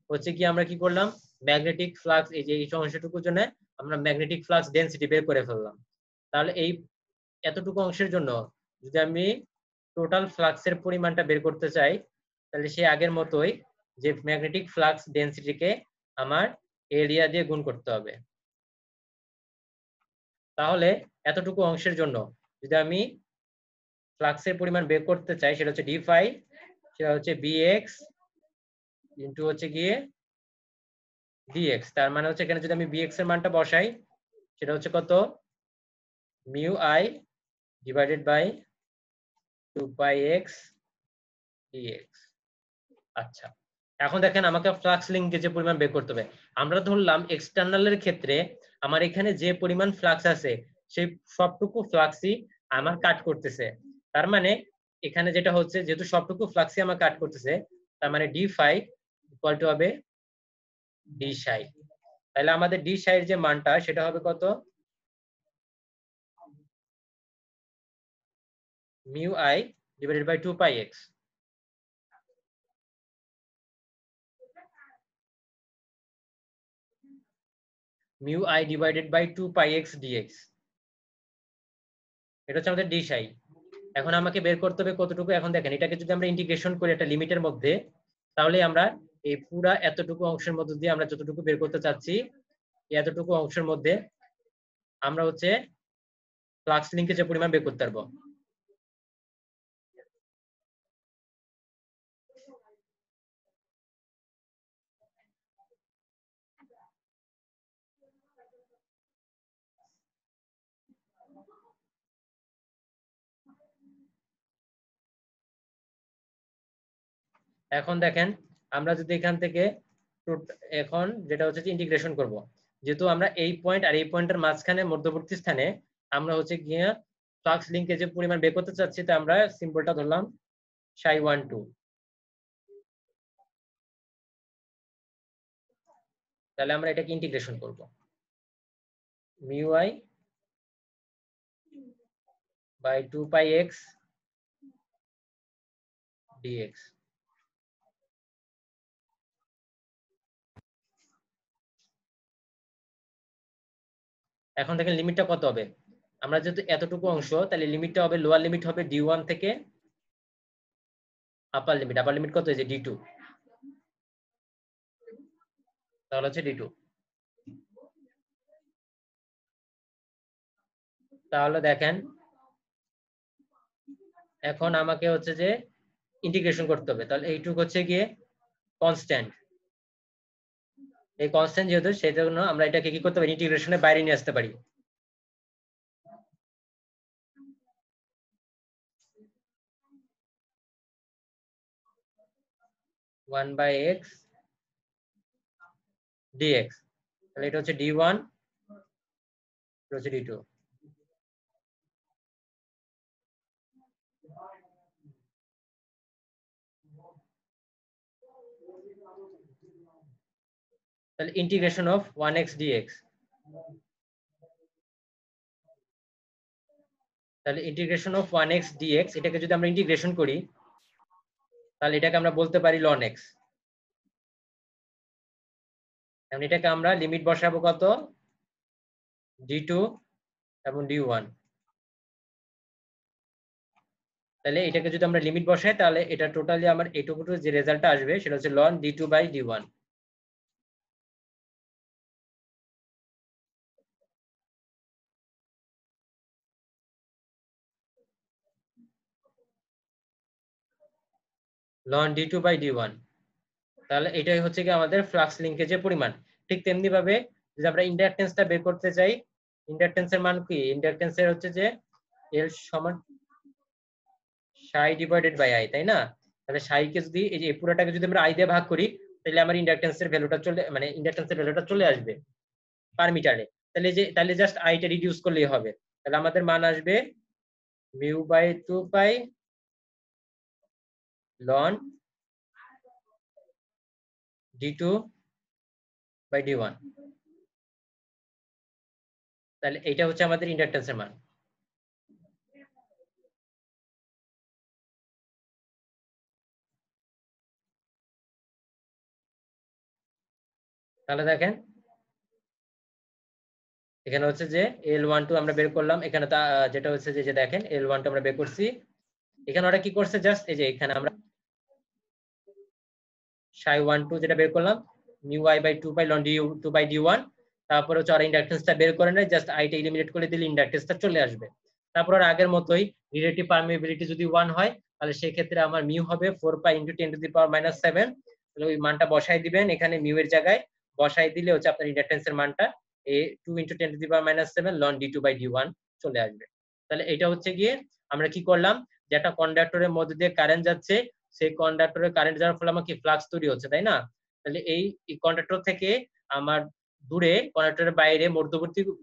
হচ্ছে কি আমরা কি করলাম, ম্যাগনেটিক ফ্লাক্স এই যে এই অংশটুকুর জন্য আমরা ম্যাগনেটিক ফ্লাক্স ডেনসিটি বের করে ফেললাম। তাহলে এই এতটুকু অংশের জন্য যদি আমি টোটাল ফ্লাক্সের পরিমাণটা বের করতে চাই, তাহলে সে আগের মতোই যে ম্যাগনেটিক ফ্লাক্স ডেনসিটিকে আমার এরিয়া দিয়ে গুণ করতে হবে। তাহলে এতটুকু অংশের জন্য যদি আমি ফ্লাক্সের পরিমাণ বের করতে চাই, সেটা হচ্ছে d ফাই, সেটা হচ্ছে bx ইনটু হচ্ছে গিয়ে dx। তার মানে হচ্ছে এখানে যদি আমি bx এর মানটা বসাই, সেটা হচ্ছে কত, mu I divided by 2 pi x dx। আচ্ছা, এখন দেখেন আমাকে ফ্লাক্স লিংকেজের পরিমাণ বের করতে হবে। আমরা ধরলাম এক্সটার্নালের ক্ষেত্রে আমার এখানে যে পরিমাণ ফ্লাক্স আছে সেই সবটুকু ফ্লাক্সই আমার কাট করতেছে। তার মানে এখানে যেটা হচ্ছে, যেহেতু সবটুকু ফ্লাক্সই আমার কাট করতেছে, তার মানে ডি ফাই ইকুয়াল টু হবে ডি সাই। তাহলে আমাদের ডি সাইয়ের যে মানটা সেটা হবে কত, mu I divided by 2 pi x। Mu I divided by 2 pi x dx, এটা হচ্ছে আমাদের ডি সাই। এখন আমাকে বের করতে হবে কতটুকু। এখন দেখেন এটাকে যদি আমরা ইন্টিগ্রেশন করি একটা লিমিটের মধ্যে, তাহলে আমরা এই পুরা এতটুকু অংশের মধ্যে দিয়ে আমরা যতটুকু বের করতে চাচ্ছি এতটুকু অংশের মধ্যে আমরা হচ্ছে ফ্লাক্স লিঙ্কেজের পরিমাণ বের করতে পারবো। এখন দেখেন আমরা যদি এখান থেকে এখন যেটা হচ্ছে যে ইন্টিগ্রেশন করব, যেহেতু আমরা এই পয়েন্ট আর এই পয়েন্টের মাঝখানে মধ্যবর্তী স্থানে আমরা হচ্ছে গিয়ে ফ্লাক্স লিঙ্কেজের পরিমাণ বের করতে চাচ্ছি, তো আমরা সিম্বলটা ধরলাম ψ12। তাহলে আমরা এটাকে ইন্টিগ্রেশন করব μi by 2πx dx। এখন দেখেন লিমিটটা কত হবে, আমরা যেহেতু এতটুকু অংশ তাহলে লিমিটটা হবে, লোয়ার লিমিট হবে d1 থেকে আপার লিমিট কত হয়েছে d2, তাহলে হচ্ছে d2। তাহলে দেখেন এখন আমাকে হচ্ছে যে ইন্টিগ্রেশন করতে হবে, তাহলে এইটুকু হচ্ছে গিয়ে কনস্ট্যান্ট, এই কনস্ট্যান্ট যেহেতু সেই জন্য আমরা এটাকে কি করতে পারি, ইন্টিগ্রেশনের বাইরে নিয়ে আসতে পারি। ওয়ান বাই এক্স dx, তাহলে এটা হচ্ছে d1, এটা হচ্ছে d2। তাহলে ইন্টিগ্রেশন অফ 1x dx, তাহলে ইন্টিগ্রেশন অফ 1x dx এটাকে যদি আমরা ইন্টিগ্রেশন করি তাহলে এটাকে আমরা বলতে পারি ln x। এখন এটাকে আমরা লিমিট বসাবো কত, d2 এবং d1। তাহলে এটাকে যদি আমরা লিমিট বসাই তাহলে এটা টোটালি আমার এটুকু যে রেজাল্টটা আসবে সেটা হচ্ছে ln d2 by d1। ln d2 by d1, তাহলে এটাই হচ্ছে কি আমাদের ফ্লাক্স লিঙ্কেজের পরিমাণ। ঠিক তেমনি ভাবে যদি আমরা ইন্ডাকটেন্সটা বের করতে চাই, ইন্ডাকটেন্সের মান কি, ইন্ডাকটেন্সের হচ্ছে যে L সমান সাই ডিভাইডেড বাই আই, তাই না? তাহলে সাইকে যদি এই যে পুরোটাকে যদি আমরা আই দিয়ে ভাগ করি তাহলে আমার ইন্ডাকটেন্সের ভ্যালুটা চলে আসবে পার মিটারে। তাহলে জাস্ট আইটা রিডিউস করলেই হবে, তাহলে আমাদের মান আসবে mu by 2 pi ln d2 by d1। তাহলে এইটা হচ্ছে আমাদের ইন্ডাকটেন্সের মান। তাহলে দেখেন এখানে হচ্ছে যে L12 আমরা বের করলাম, এখানে যেটা হচ্ছে যে দেখেন L12 আমরা বের করছি, এখানে ওরা কি করছে জাস্ট এই যে এখানে আমরা ψ12 যেটা বের করলাম mu I by 2 pi ln d2 by d1, তারপর হচ্ছে ওরা ইন্ডাকটেন্সটা বের করে নেয়, জাস্ট আইটা এলিমিনেট করে দিলে ইন্ডাকটেন্সটা চলে আসবে। তারপর আর আগের মতোই রিলেটিভ পারমিয়াবিলিটি যদি 1 হয় তাহলে সেই ক্ষেত্রে আমার মিউ হবে 4 পাই * 10⁻⁻⁷। তাহলে ওই মানটা বসাই দিবেন এখানে মিউ এর জায়গায়, বসাই দিলে হচ্ছে আপনার ইন্ডাকটেন্সের মানটা 2 * 10⁻⁷ ln d2 বাই d1 চলে আসবে। তাহলে এটা হচ্ছে গিয়ে আমরা কি করলাম, যেটা কন্ডাক্টরের মধ্যে দিয়ে কারেন্ট যাচ্ছে সেই কন্ডাক্টরের কারেন্ট যাওয়ার ফলে আমার কি ফ্লাক্স তৈরি হচ্ছে, তাই না? তাহলে এই কন্ডাক্টর থেকে আমার দূরে কন্ডাক্টরের বাইরে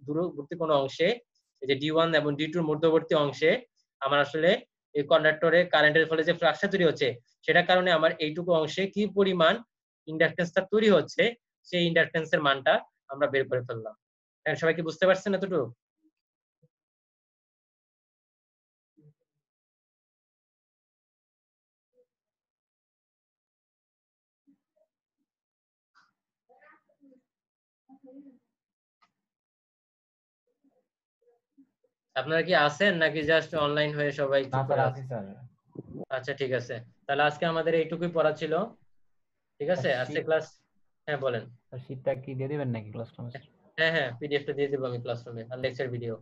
দূরবর্তী কোনো অংশে এই যে d1 এবং d2 এর মধ্যবর্তী অংশে আমার আসলে এই কন্ডাক্টরে কারেন্টের ফলে যে ফ্লাক্সটা তৈরি হচ্ছে সেটার কারণে আমার এইটুকু অংশে কি পরিমাণ ইন্ডাকটেন্সটা তৈরি হচ্ছে সেই ইন্ডাকটেন্সের মানটা আমরা বের করে ফেললাম। সবাই কি বুঝতে পারছেন এতটুকু? আপনারা কি আছেন নাকি জাস্ট অনলাইন হয়ে সবাই চুপ করে আছেন? আচ্ছা ঠিক আছে, তাহলে আজকে আমাদের এইটুকুই পড়া ছিল। ঠিক আছে আজকে ক্লাস হ্যাঁ বলেন আর শীটটা কি দিয়ে দিবেন নাকি ক্লাসরুমে? হ্যাঁ পিডিএফটা দিয়ে দেবো আমি ক্লাসরুমে আর লেকচার ভিডিও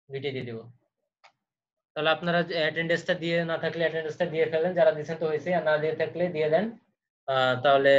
দুইটাই দিয়ে দেবো তাহলে আপনারা অ্যাটেন্ডেন্সটা দিয়ে না থাকলে অ্যাটেন্ডেন্সটা দিয়ে ফেলেন যারা দিয়েছেন তো হয়েছে আর না দিয়ে থাকলে দিয়ে দেন তাহলে